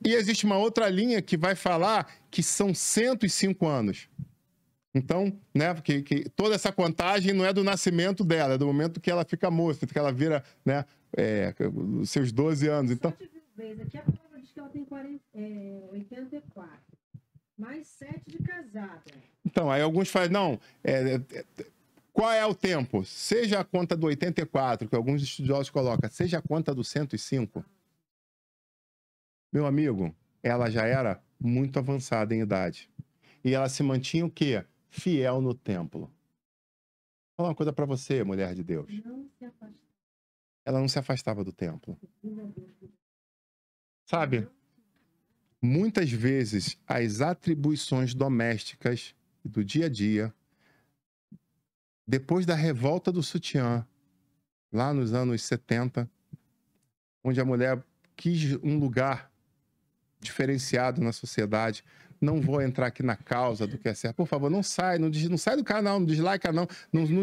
E existe uma outra linha que vai falar que são 105 anos. Então, né, que toda essa contagem não é do nascimento dela, é do momento que ela fica moça, que ela vira, né, os seus 12 anos. Então, aqui a palavra diz que ela tem 84, mais 7 de casada. Então, aí alguns falam, não, qual é o tempo? Seja a conta do 84, que alguns estudiosos colocam, seja a conta do 105. Meu amigo, ela já era muito avançada em idade. E ela se mantinha o quê? Fiel no templo. Vou falar uma coisa para você, mulher de Deus. Ela não se afastava do templo. Sabe? Muitas vezes as atribuições domésticas do dia a dia, depois da revolta do sutiã, lá nos anos 70, onde a mulher quis um lugar diferenciado na sociedade. Não vou entrar aqui na causa do que é certo. Por favor, não sai do canal, não dislike não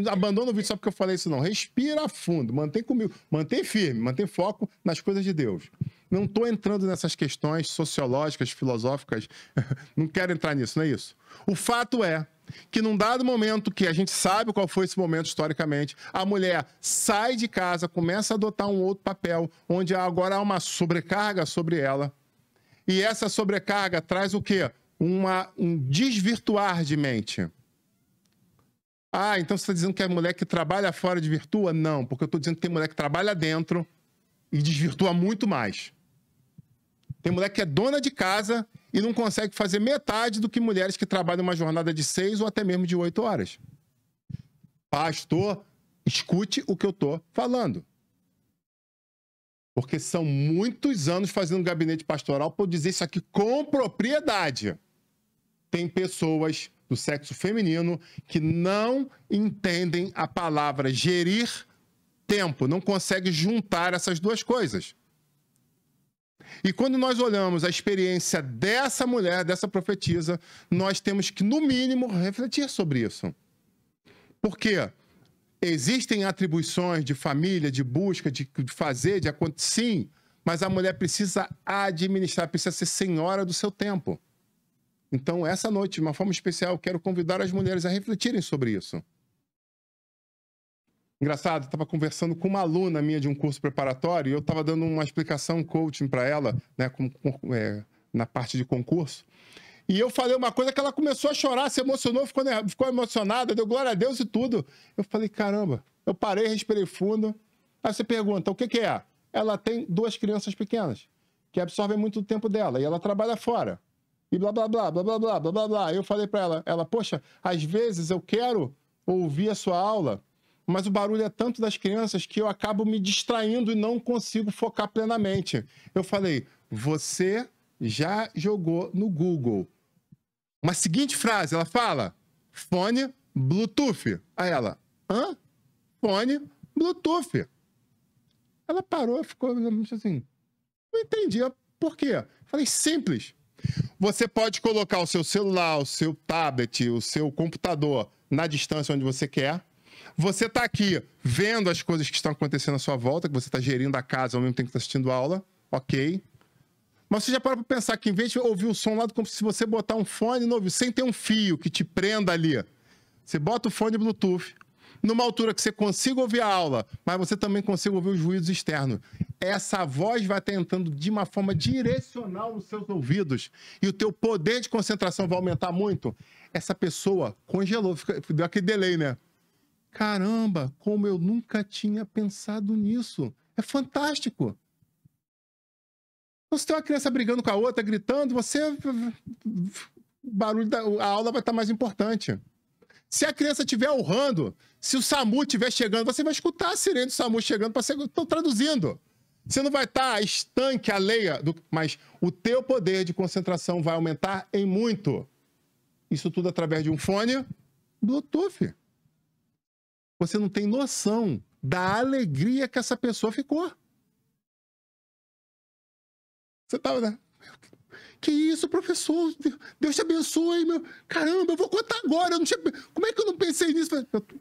abandona o vídeo só porque eu falei isso não. Respira fundo, mantém comigo, mantém firme, mantém foco nas coisas de Deus. Não estou entrando nessas questões sociológicas, filosóficas, não quero entrar nisso, não é isso. O fato é que num dado momento, que a gente sabe qual foi esse momento historicamente, a mulher sai de casa, começa a adotar um outro papel, onde agora há uma sobrecarga sobre ela. E essa sobrecarga traz o quê? Um desvirtuar de mente. Ah, então você está dizendo que a mulher que trabalha fora desvirtua? Não, porque eu estou dizendo que tem mulher que trabalha dentro e desvirtua muito mais. Tem mulher que é dona de casa e não consegue fazer metade do que mulheres que trabalham uma jornada de 6 ou até mesmo de 8 horas. Pastor, escute o que eu estou falando. Porque são muitos anos fazendo gabinete pastoral para eu dizer isso aqui com propriedade. Tem pessoas do sexo feminino que não entendem a palavra gerir tempo, não conseguem juntar essas duas coisas. E quando nós olhamos a experiência dessa mulher, dessa profetisa, nós temos que, no mínimo, refletir sobre isso. Por quê? Existem atribuições de família, de busca, de fazer, de acontecer, sim, mas a mulher precisa administrar, precisa ser senhora do seu tempo. Então, essa noite, de uma forma especial, eu quero convidar as mulheres a refletirem sobre isso. Engraçado, eu estava conversando com uma aluna minha de um curso preparatório e eu estava dando uma explicação, coaching para ela, né, na parte de concurso. E eu falei uma coisa que ela começou a chorar, se emocionou, ficou emocionada, deu glória a Deus e tudo. Eu falei, caramba, eu parei, respirei fundo. Aí você pergunta, o que é? Ela tem 2 crianças pequenas, que absorvem muito do tempo dela, e ela trabalha fora. E blá, blá, blá, blá, blá, blá, blá, blá, blá. Eu falei para ela, poxa, às vezes eu quero ouvir a sua aula, mas o barulho é tanto das crianças que eu acabo me distraindo e não consigo focar plenamente. Eu falei, você já jogou no Google uma seguinte frase, ela fala, fone Bluetooth. Aí ela, hã? Fone Bluetooth. Ela parou, ficou assim, não entendi por quê. Falei, simples. Você pode colocar o seu celular, o seu tablet, o seu computador na distância onde você quer. Você está aqui vendo as coisas que estão acontecendo à sua volta, que você está gerindo a casa ao mesmo tempo que está assistindo a aula, ok. Mas você já parou para pensar que em vez de ouvir o som lá, como se você botar um fone no ouvido, sem ter um fio que te prenda ali, você bota o fone Bluetooth, numa altura que você consiga ouvir a aula, mas você também consiga ouvir os ruídos externos. Essa voz vai estar entrando de uma forma direcional nos seus ouvidos e o teu poder de concentração vai aumentar muito. Essa pessoa congelou, deu aquele delay, né? Caramba, como eu nunca tinha pensado nisso. É fantástico. Você tem uma criança brigando com a outra, gritando, o barulho a aula vai estar mais importante. Se a criança estiver urrando, se o SAMU estiver chegando, você vai escutar a sirene do SAMU chegando, estão traduzindo. Você não vai estar estanque, alheia, mas o teu poder de concentração vai aumentar em muito. Isso tudo através de um fone Bluetooth. Você não tem noção da alegria que essa pessoa ficou. Você tava, né? Que isso, professor? Deus te abençoe, meu. Caramba, eu vou contar agora. Eu não tinha... Como é que eu não pensei nisso?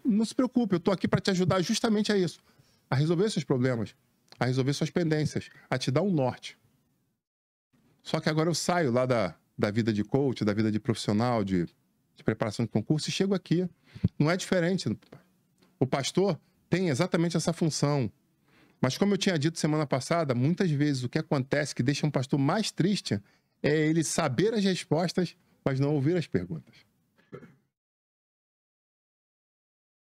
Não se preocupe, eu tô aqui para te ajudar justamente a isso. A resolver seus problemas, a resolver suas pendências, a te dar um norte. Só que agora eu saio lá da vida de coach, da vida de profissional, de preparação de concurso e chego aqui. Não é diferente. O pastor tem exatamente essa função. Mas como eu tinha dito semana passada, muitas vezes o que acontece que deixa um pastor mais triste é ele saber as respostas, mas não ouvir as perguntas.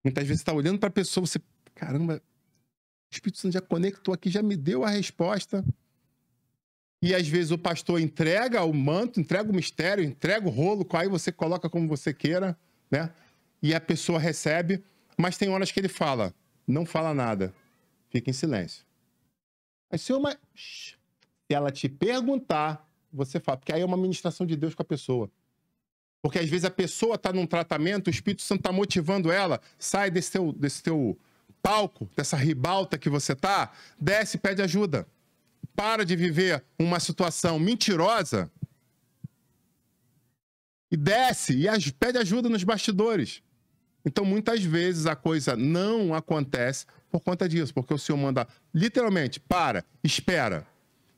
Muitas vezes você está olhando para a pessoa, você... Caramba, o Espírito Santo já conectou aqui, já me deu a resposta. E às vezes o pastor entrega o manto, entrega o mistério, entrega o rolo, aí você coloca como você queira, né? E a pessoa recebe, mas tem horas que ele fala, não fala nada, fica em silêncio. Aí se ela te perguntar, você fala, porque aí é uma ministração de Deus com a pessoa. Porque às vezes a pessoa está num tratamento, o Espírito Santo está motivando ela, sai desse teu palco, dessa ribalta que você tá, desce e pede ajuda. Para de viver uma situação mentirosa e desce e pede ajuda nos bastidores. Então, muitas vezes a coisa não acontece por conta disso, porque o Senhor manda literalmente, espera.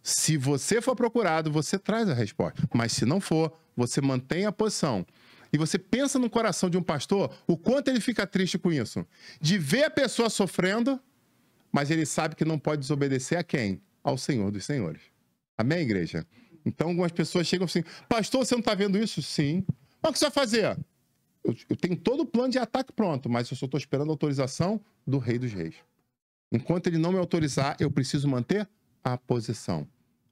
Se você for procurado, você traz a resposta. Mas se não for, você mantém a posição. E você pensa no coração de um pastor, o quanto ele fica triste com isso. De ver a pessoa sofrendo, mas ele sabe que não pode desobedecer a quem? Ao Senhor dos Senhores. Amém, igreja? Então, algumas pessoas chegam assim, pastor, você não está vendo isso? Sim. Mas o que você vai fazer? Eu tenho todo o plano de ataque pronto, mas eu só estou esperando a autorização do Rei dos Reis. Enquanto ele não me autorizar, eu preciso manter a posição.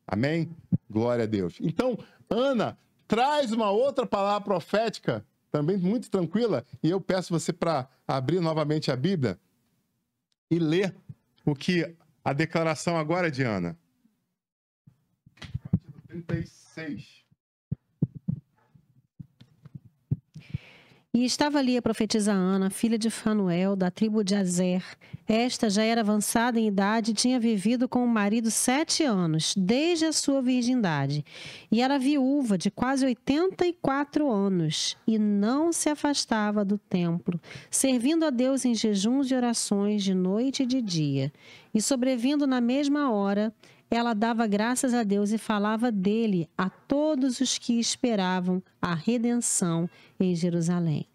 Amém? Glória a Deus. Então, Ana, traz uma outra palavra profética, também muito tranquila, e eu peço você para abrir novamente a Bíblia e ler o que a declaração agora de Ana. Capítulo 36. E estava ali a profetisa Ana, filha de Fanuel, da tribo de Azer. Esta já era avançada em idade e tinha vivido com o marido 7 anos, desde a sua virgindade. E era viúva de quase 84 anos, e não se afastava do templo, servindo a Deus em jejuns e orações de noite e de dia. E sobrevindo na mesma hora, ela dava graças a Deus e falava dele a todos os que esperavam a redenção em Jerusalém.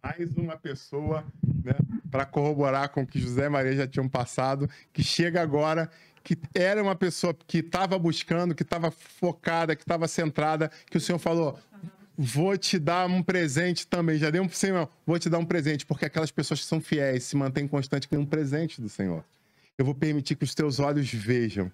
Mais uma pessoa, né, para corroborar com o que José e Maria já tinham passado, que chega agora, que era uma pessoa que estava buscando, que estava focada, que estava centrada, que o Senhor falou, vou te dar um presente também. Já deu um Senhor, vou te dar um presente, porque aquelas pessoas que são fiéis, se mantêm constantes, ganham um presente do Senhor. Eu vou permitir que os teus olhos vejam.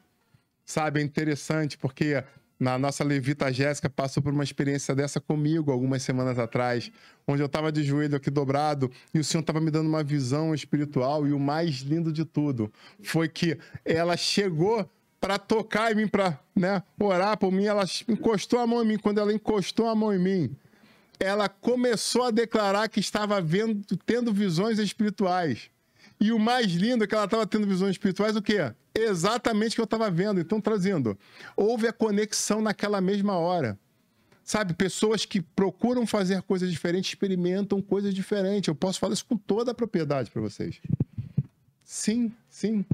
Sabe, é interessante, porque na nossa levita Jéssica passou por uma experiência dessa comigo algumas semanas atrás, onde eu estava de joelho aqui dobrado e o Senhor estava me dando uma visão espiritual, e o mais lindo de tudo foi que ela chegou para tocar em mim, para, né, orar por mim, ela encostou a mão em mim. Quando ela encostou a mão em mim, ela começou a declarar que estava tendo visões espirituais. E o mais lindo é que ela estava tendo visões espirituais, o quê? Exatamente o que eu estava vendo. Então, traduzindo, houve a conexão naquela mesma hora. Sabe, pessoas que procuram fazer coisas diferentes, experimentam coisas diferentes. Eu posso falar isso com toda a propriedade para vocês. Sim, sim.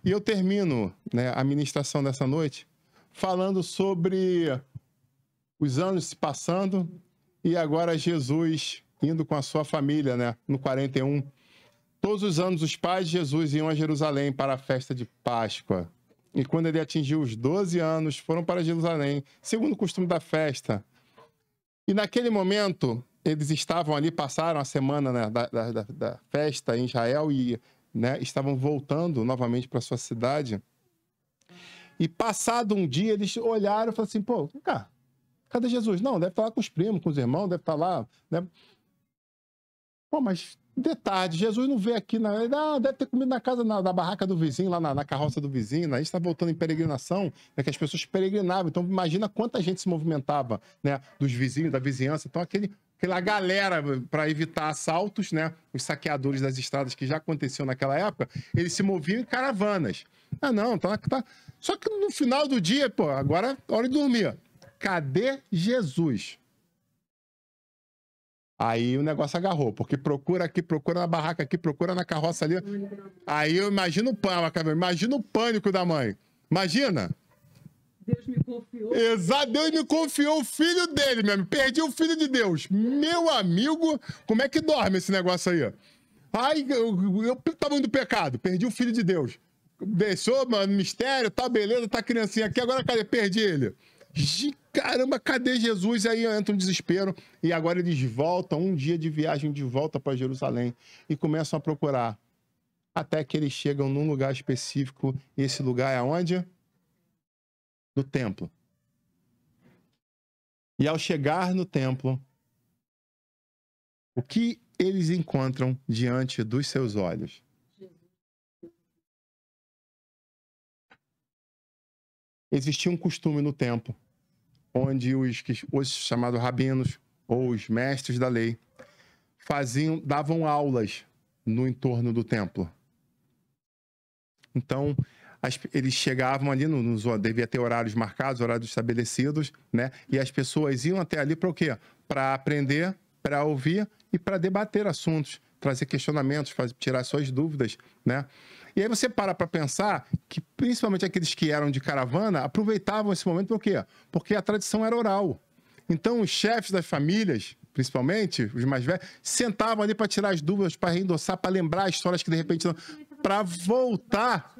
E eu termino, né, a ministração dessa noite falando sobre os anos se passando e agora Jesus indo com a sua família, né, no 41. Todos os anos, os pais de Jesus iam a Jerusalém para a festa de Páscoa. E quando ele atingiu os 12 anos, foram para Jerusalém, segundo o costume da festa. E naquele momento, eles estavam ali, passaram a semana, né, da festa em Israel e, né, estavam voltando novamente para sua cidade. E passado um dia, eles olharam e falaram assim, pô, cara, cadê Jesus? Não, deve estar lá com os primos, com os irmãos, deve estar lá, né? Pô, mas de tarde, Jesus não veio aqui, não, deve ter comido na casa, na barraca do vizinho, lá na carroça do vizinho, né? A gente está voltando em peregrinação, né, que as pessoas peregrinavam, então imagina quanta gente se movimentava, né, dos vizinhos, da vizinhança, então aquela galera, para evitar assaltos, né, os saqueadores das estradas que já aconteciam naquela época, eles se moviam em caravanas. Ah, não, tá. Só que no final do dia, pô, agora é hora de dormir. Cadê Jesus? Aí o negócio agarrou, porque procura aqui, procura na barraca aqui, procura na carroça ali. Aí eu imagino o pânico da mãe. Imagina. Deus me confiou. Exato, Deus me confiou o filho dele, meu amigo. Perdi o filho de Deus. Meu amigo, como é que dorme esse negócio aí? Ai, eu tamanho do pecado, perdi o filho de Deus. Deixou, mano, mistério, tá beleza, tá criancinha aqui, agora cadê? Perdi ele. Caramba, cadê Jesus? Aí entra um desespero e agora eles voltam, um dia de viagem de volta para Jerusalém e começam a procurar. Até que eles chegam num lugar específico. E esse lugar é onde? No templo. E ao chegar no templo, o que eles encontram diante dos seus olhos? Existia um costume no templo, onde os chamados rabinos, ou os mestres da lei, davam aulas no entorno do templo. Então, eles chegavam ali, devia ter horários marcados, horários estabelecidos, né? E as pessoas iam até ali para o quê? Para aprender, para ouvir e para debater assuntos, trazer questionamentos, tirar suas dúvidas, né? E aí você para pensar que, principalmente aqueles que eram de caravana, aproveitavam esse momento por quê? Porque a tradição era oral. Então, os chefes das famílias, principalmente, os mais velhos, sentavam ali para tirar as dúvidas, para reendossar, para lembrar histórias que, de repente, para voltar,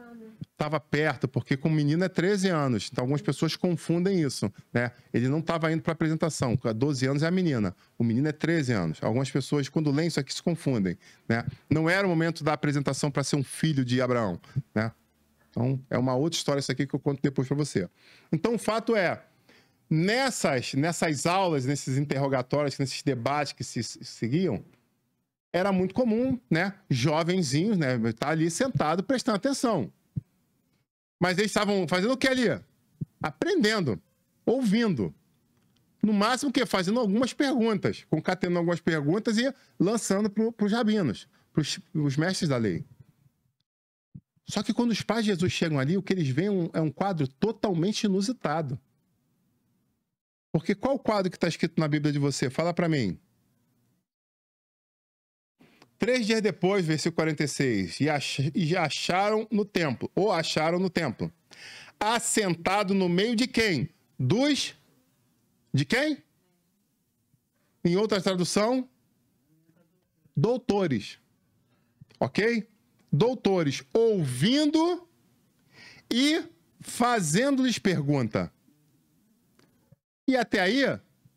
estava perto, porque com o menino é 13 anos. Então, algumas pessoas confundem isso, né? Ele não estava indo para a apresentação. Com 12 anos é a menina. O menino é 13 anos. Algumas pessoas, quando leem isso aqui, se confundem, né? Não era o momento da apresentação para ser um filho de Abraão, né? Então, é uma outra história isso aqui que eu conto depois para você. Então, o fato é, nessas aulas, nesses interrogatórios, nesses debates que se seguiam, era muito comum, né? Jovenzinhos, né? Estar ali sentado, prestando atenção. Mas eles estavam fazendo o que ali? Aprendendo, ouvindo. No máximo o quê? Fazendo algumas perguntas, concatenando algumas perguntas e lançando para os rabinos, para os mestres da lei. Só que quando os pais de Jesus chegam ali, o que eles veem é um quadro totalmente inusitado. Porque qual o quadro que está escrito na Bíblia de você? Fala para mim. 3 dias depois, versículo 46, e acharam no templo, assentado no meio de quem? De quem? Em outra tradução, doutores. Ok? Doutores, ouvindo e fazendo-lhes pergunta. E até aí,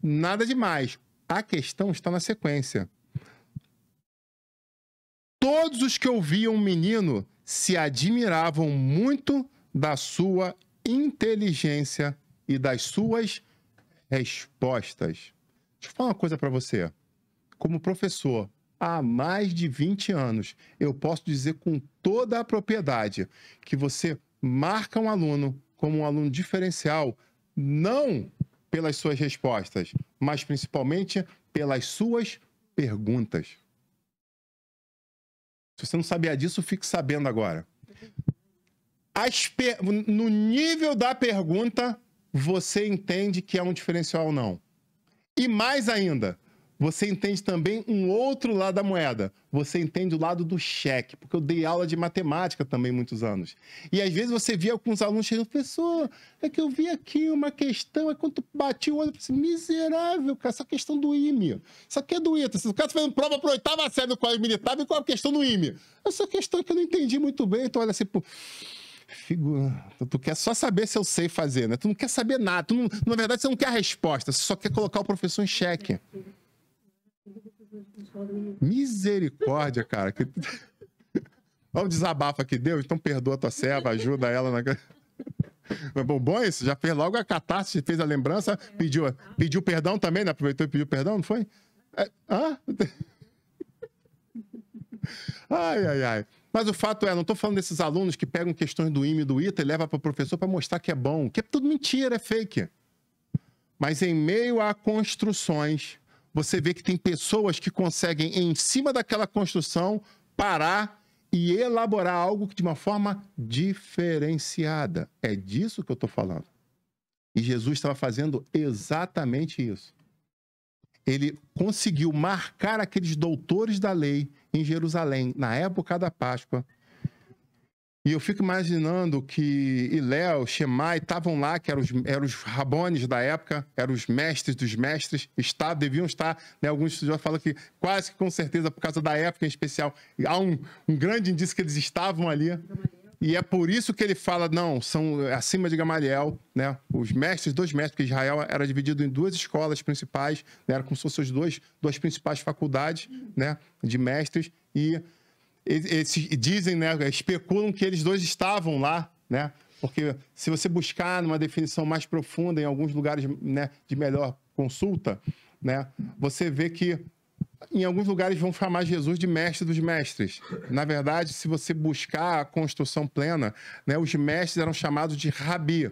nada demais. A questão está na sequência. Todos os que ouviam o menino se admiravam muito da sua inteligência e das suas respostas. Deixa eu falar uma coisa para você. Como professor, há mais de 20 anos, eu posso dizer com toda a propriedade que você marca um aluno como um aluno diferencial, não pelas suas respostas, mas principalmente pelas suas perguntas. Se você não sabia disso, fique sabendo agora. No nível da pergunta, você entende que é um diferencial ou não. E mais ainda, você entende também um outro lado da moeda. Você entende o lado do cheque, porque eu dei aula de matemática também muitos anos. E às vezes você via alguns alunos chegando, professor, é que eu vi aqui uma questão, é quando tu bati o olho, eu pensei, miserável, cara, essa questão do IME. Isso aqui é do ITA. Se o cara tá fazendo prova para 8ª série do Colégio Militar, vem com a questão do IME. Essa questão que eu não entendi muito bem, então olha assim, pô, tu quer só saber se eu sei fazer, né? Tu não quer saber nada. Na verdade, você não quer a resposta, você só quer colocar o professor em xeque. Misericórdia, cara. Olha o desabafo aqui, Deus. Então perdoa a tua serva, ajuda ela. Mas bom isso, já fez logo a catástrofe, fez a lembrança, pediu perdão também, né? Aproveitou e pediu perdão, não foi? Ai. Mas o fato é, não estou falando desses alunos que pegam questões do IME e do ITA e levam para o professor para mostrar que é bom, que é tudo mentira, é fake. Mas em meio a construções, você vê que tem pessoas que conseguem, em cima daquela construção, parar e elaborar algo de uma forma diferenciada. É disso que eu estou falando. E Jesus estava fazendo exatamente isso. Ele conseguiu marcar aqueles doutores da lei em Jerusalém, na época da Páscoa. E eu fico imaginando que Hilel, Shemai estavam lá, que eram os rabones da época, eram os mestres dos mestres, deviam estar, né, alguns estudiosos falam que quase que com certeza, por causa da época em especial, há um grande indício que eles estavam ali. E é por isso que ele fala, não, são acima de Gamaliel, né? Os mestres, 2 mestres, porque Israel era dividido em 2 escolas principais, né? Era como se fossem as duas principais faculdades, né, de mestres, e eles dizem, né, especulam que eles 2 estavam lá, né? Porque se você buscar numa definição mais profunda em alguns lugares, né, de melhor consulta, né, você vê que em alguns lugares vão chamar Jesus de mestre dos mestres. Na verdade, se você buscar a construção plena, né, os mestres eram chamados de rabi,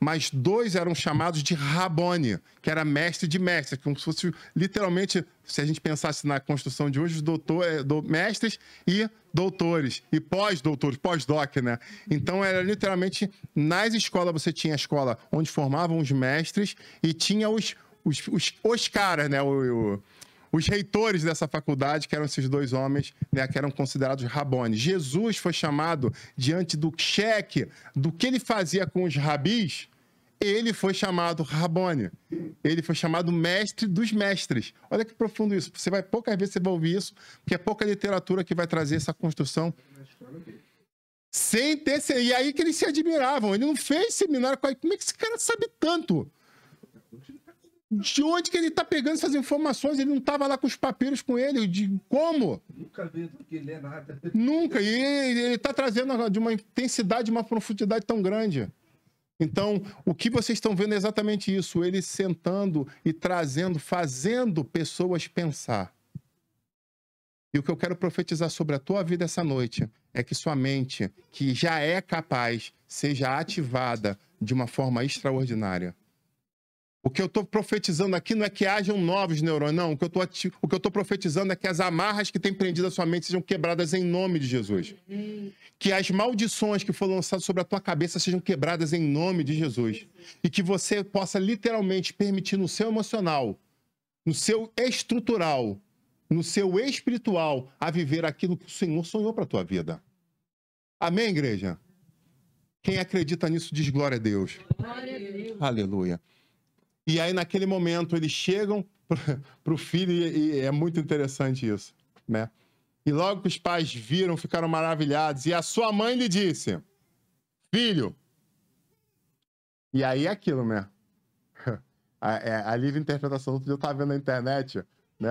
mas 2 eram chamados de Rabone, que era mestre de mestres, como se fosse literalmente, se a gente pensasse na construção de hoje, os mestres e doutores, e pós-doutores, pós-doc, né? Então, era literalmente, nas escolas você tinha a escola onde formavam os mestres e tinha os caras, né? Os reitores dessa faculdade, que eram esses 2 homens, né, que eram considerados rabones. Jesus foi chamado diante do cheque do que ele fazia com os rabis, ele foi chamado rabone. Ele foi chamado mestre dos mestres. Olha que profundo isso. Poucas vezes você vai ouvir isso, porque é pouca literatura que vai trazer essa construção. Sem ter... E aí que eles se admiravam. Ele não fez seminário com... Como é que esse cara sabe tanto? De onde que ele está pegando essas informações? Ele não estava lá com os papiros com ele. De como? Nunca vi do que ler nada. Nunca. E ele está trazendo de uma intensidade, uma profundidade tão grande. Então, o que vocês estão vendo é exatamente isso. Ele sentando e trazendo, fazendo pessoas pensar. E o que eu quero profetizar sobre a tua vida essa noite é que sua mente, que já é capaz, seja ativada de uma forma extraordinária. O que eu estou profetizando aqui não é que hajam novos neurônios, não. O que eu estou profetizando é que as amarras que têm prendido a sua mente sejam quebradas em nome de Jesus. Que as maldições que foram lançadas sobre a tua cabeça sejam quebradas em nome de Jesus. E que você possa literalmente permitir no seu emocional, no seu estrutural, no seu espiritual, a viver aquilo que o Senhor sonhou para a tua vida. Amém, igreja? Quem acredita nisso diz glória a Deus. Glória a Deus. Aleluia. E aí, naquele momento, eles chegam para o filho e é muito interessante isso, né? E logo que os pais viram, ficaram maravilhados. E a sua mãe lhe disse, filho. E aí é aquilo, né? A livre interpretação. Outro dia eu estava vendo na internet, né?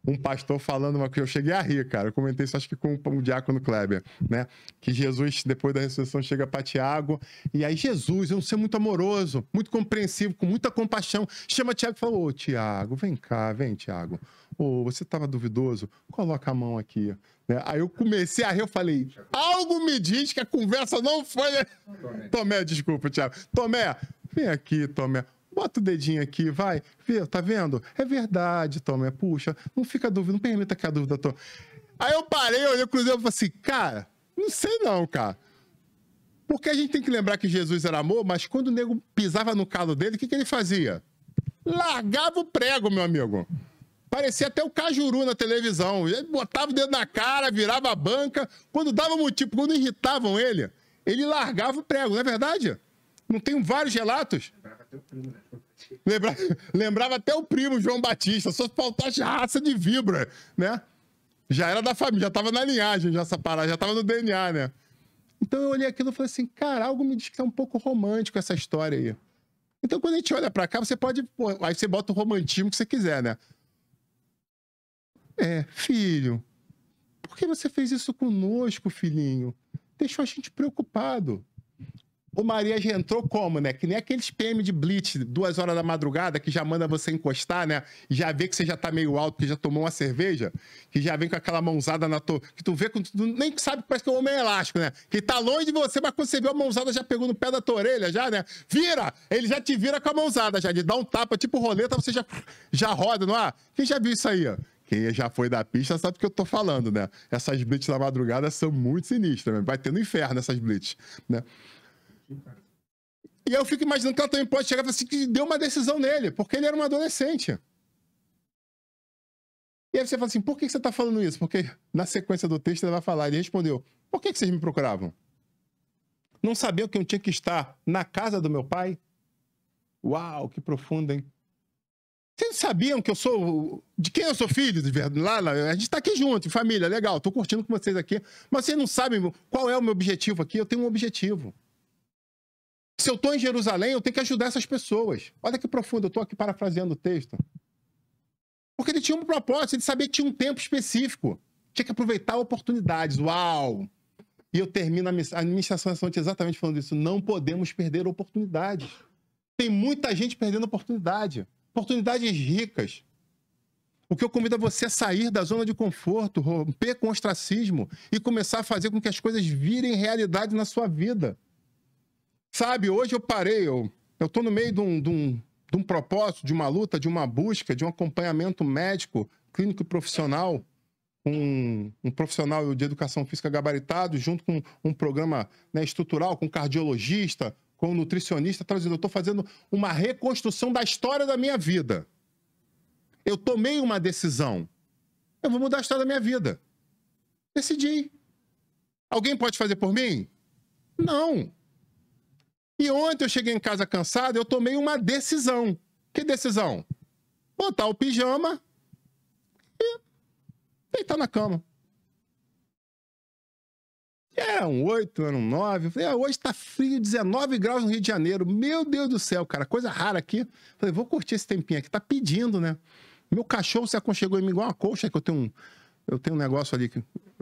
Um pastor falando uma coisa, eu cheguei a rir, cara. Eu comentei isso, acho que com o diácono Kleber, né? Que Jesus, depois da ressurreição, chega para Tiago. E aí Jesus é um ser muito amoroso, muito compreensivo, com muita compaixão. Chama Tiago e fala, ô, Tiago, vem cá, vem, Tiago. Ô, você estava duvidoso? Coloca a mão aqui. Né? Aí eu comecei a rir, eu falei, algo me diz que a conversa não foi... Tomé, desculpa, Tiago. Tomé, vem aqui, Tomé. Bota o dedinho aqui, vai. Vê, tá vendo? É verdade, Tomé. Puxa, não fica dúvida, não permita que a dúvida... Aí eu parei, olhei o cruzeiro e falei assim, cara, não sei não, cara. Porque a gente tem que lembrar que Jesus era amor, mas quando o nego pisava no calo dele, o que ele fazia? Largava o prego, meu amigo. Parecia até o Cajuru na televisão. Ele botava o dedo na cara, virava a banca. Quando dava motivo, quando irritavam ele, ele largava o prego, não é verdade? Não tem vários relatos? Lembrava até o primo, João Batista. Só faltasse raça de vibra, né? Já era da família, já estava na linhagem, já essa parada, já estava no DNA, né? Então eu olhei aquilo e falei assim, cara, algo me diz que é um pouco romântico essa história aí. Então quando a gente olha pra cá, você pode... Pô, aí você bota o romantismo que você quiser, né? Filho, por que você fez isso conosco, filhinho? Deixou a gente preocupado. O Maria já entrou como, né? Que nem aqueles PM de Blitz, 2 horas da madrugada, que já manda você encostar, né? E já vê que você já tá meio alto, que já tomou uma cerveja, que já vem com aquela mãozada na tua... Que tu vê, que tu nem sabe que parece que o homem é elástico, né? Que tá longe de você, mas quando você vê a mãozada, já pegou no pé da tua orelha, já, né? Vira! Ele já te vira com a mãozada, já. Ele dá um tapa, tipo roleta, você já roda no ar. Quem já viu isso aí, ó? Quem já foi da pista sabe do que eu tô falando, né? Essas blitz da madrugada são muito sinistras, né? Vai ter no inferno essas blitz, né? E eu fico imaginando que ela também pode chegar e falar assim, que deu uma decisão nele, porque ele era um adolescente. E aí você fala assim, por que você tá falando isso? Porque na sequência do texto ele vai falar, ele respondeu, por que vocês me procuravam? Não sabiam que eu tinha que estar na casa do meu pai? Uau, que profundo, hein? Vocês sabiam que eu sou... De quem eu sou filho? Lá, a gente tá aqui junto, em família, legal, tô curtindo com vocês aqui. Mas vocês não sabem qual é o meu objetivo aqui? Eu tenho um objetivo. Se eu tô em Jerusalém, eu tenho que ajudar essas pessoas. Olha que profundo, eu tô aqui parafraseando o texto. Porque ele tinha um propósito, ele sabia que tinha um tempo específico. Tinha que aproveitar oportunidades. Uau! E eu termino a administração exatamente falando isso. Não podemos perder oportunidades. Tem muita gente perdendo oportunidade. Oportunidades ricas. O que eu convido a você a sair da zona de conforto, romper com o ostracismo e começar a fazer com que as coisas virem realidade na sua vida. Sabe, hoje eu parei, eu tô no meio de um propósito, de uma luta, de uma busca, de um acompanhamento médico, clínico e profissional, com um profissional de educação física gabaritado, junto com um programa, né, estrutural, com cardiologista, com nutricionista, traduzindo, eu estou fazendo uma reconstrução da história da minha vida. Eu tomei uma decisão. Eu vou mudar a história da minha vida. Decidi. Alguém pode fazer por mim? Não. E ontem eu cheguei em casa cansado, eu tomei uma decisão. Que decisão? Botar o pijama e deitar na cama. Era um 8, era um 9. Falei, hoje tá frio, 19 graus no Rio de Janeiro. Meu Deus do céu, cara, coisa rara aqui. Falei, vou curtir esse tempinho aqui. Tá pedindo, né? Meu cachorro se aconchegou em mim igual uma colcha, que eu tenho um negócio ali.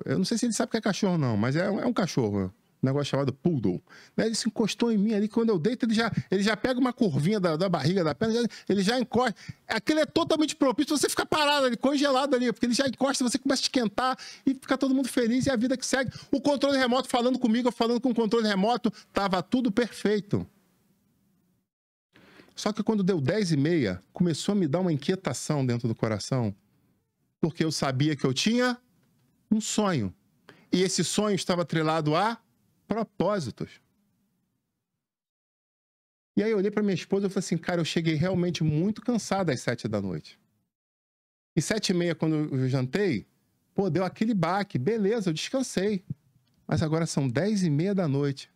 Eu não sei se ele sabe o que é cachorro, não, mas é um cachorro. Um negócio chamado poodle. Ele se encostou em mim ali, quando eu deito, ele já pega uma curvinha da barriga, da perna, ele já encosta. Aquilo é totalmente propício, você fica parado ali, congelado ali, porque ele já encosta, você começa a esquentar e fica todo mundo feliz e a vida que segue. O controle remoto falando comigo, eu falando com o controle remoto, tava tudo perfeito. Só que quando deu 10h30, começou a me dar uma inquietação dentro do coração, porque eu sabia que eu tinha um sonho. E esse sonho estava atrelado a propósitos. E aí eu olhei para minha esposa e falei assim, cara, eu cheguei realmente muito cansado às 7 da noite. E 7h30, quando eu jantei, pô, deu aquele baque. Beleza, eu descansei. Mas agora são 10h30 da noite.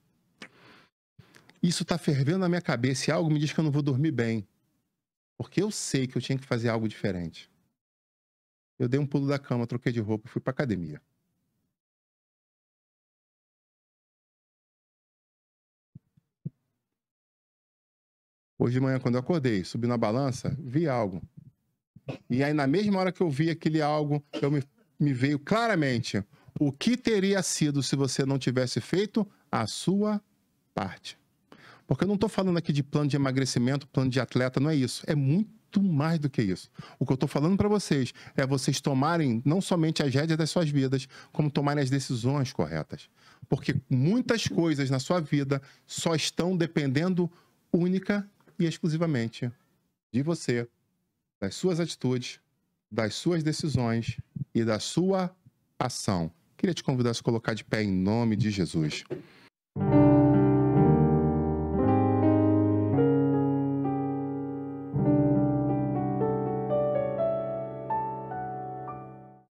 Isso tá fervendo na minha cabeça e algo me diz que eu não vou dormir bem. Porque eu sei que eu tinha que fazer algo diferente. Eu dei um pulo da cama, troquei de roupa e fui pra academia. Hoje de manhã, quando eu acordei, subi na balança, vi algo. E aí, na mesma hora que eu vi aquele algo, me veio claramente o que teria sido se você não tivesse feito a sua parte. Porque eu não estou falando aqui de plano de emagrecimento, plano de atleta, não é isso. É muito mais do que isso. O que eu estou falando para vocês é vocês tomarem não somente as rédeas das suas vidas, como tomarem as decisões corretas. Porque muitas coisas na sua vida só estão dependendo única e exclusivamente de você, das suas atitudes, das suas decisões e da sua ação. Queria te convidar a se colocar de pé em nome de Jesus.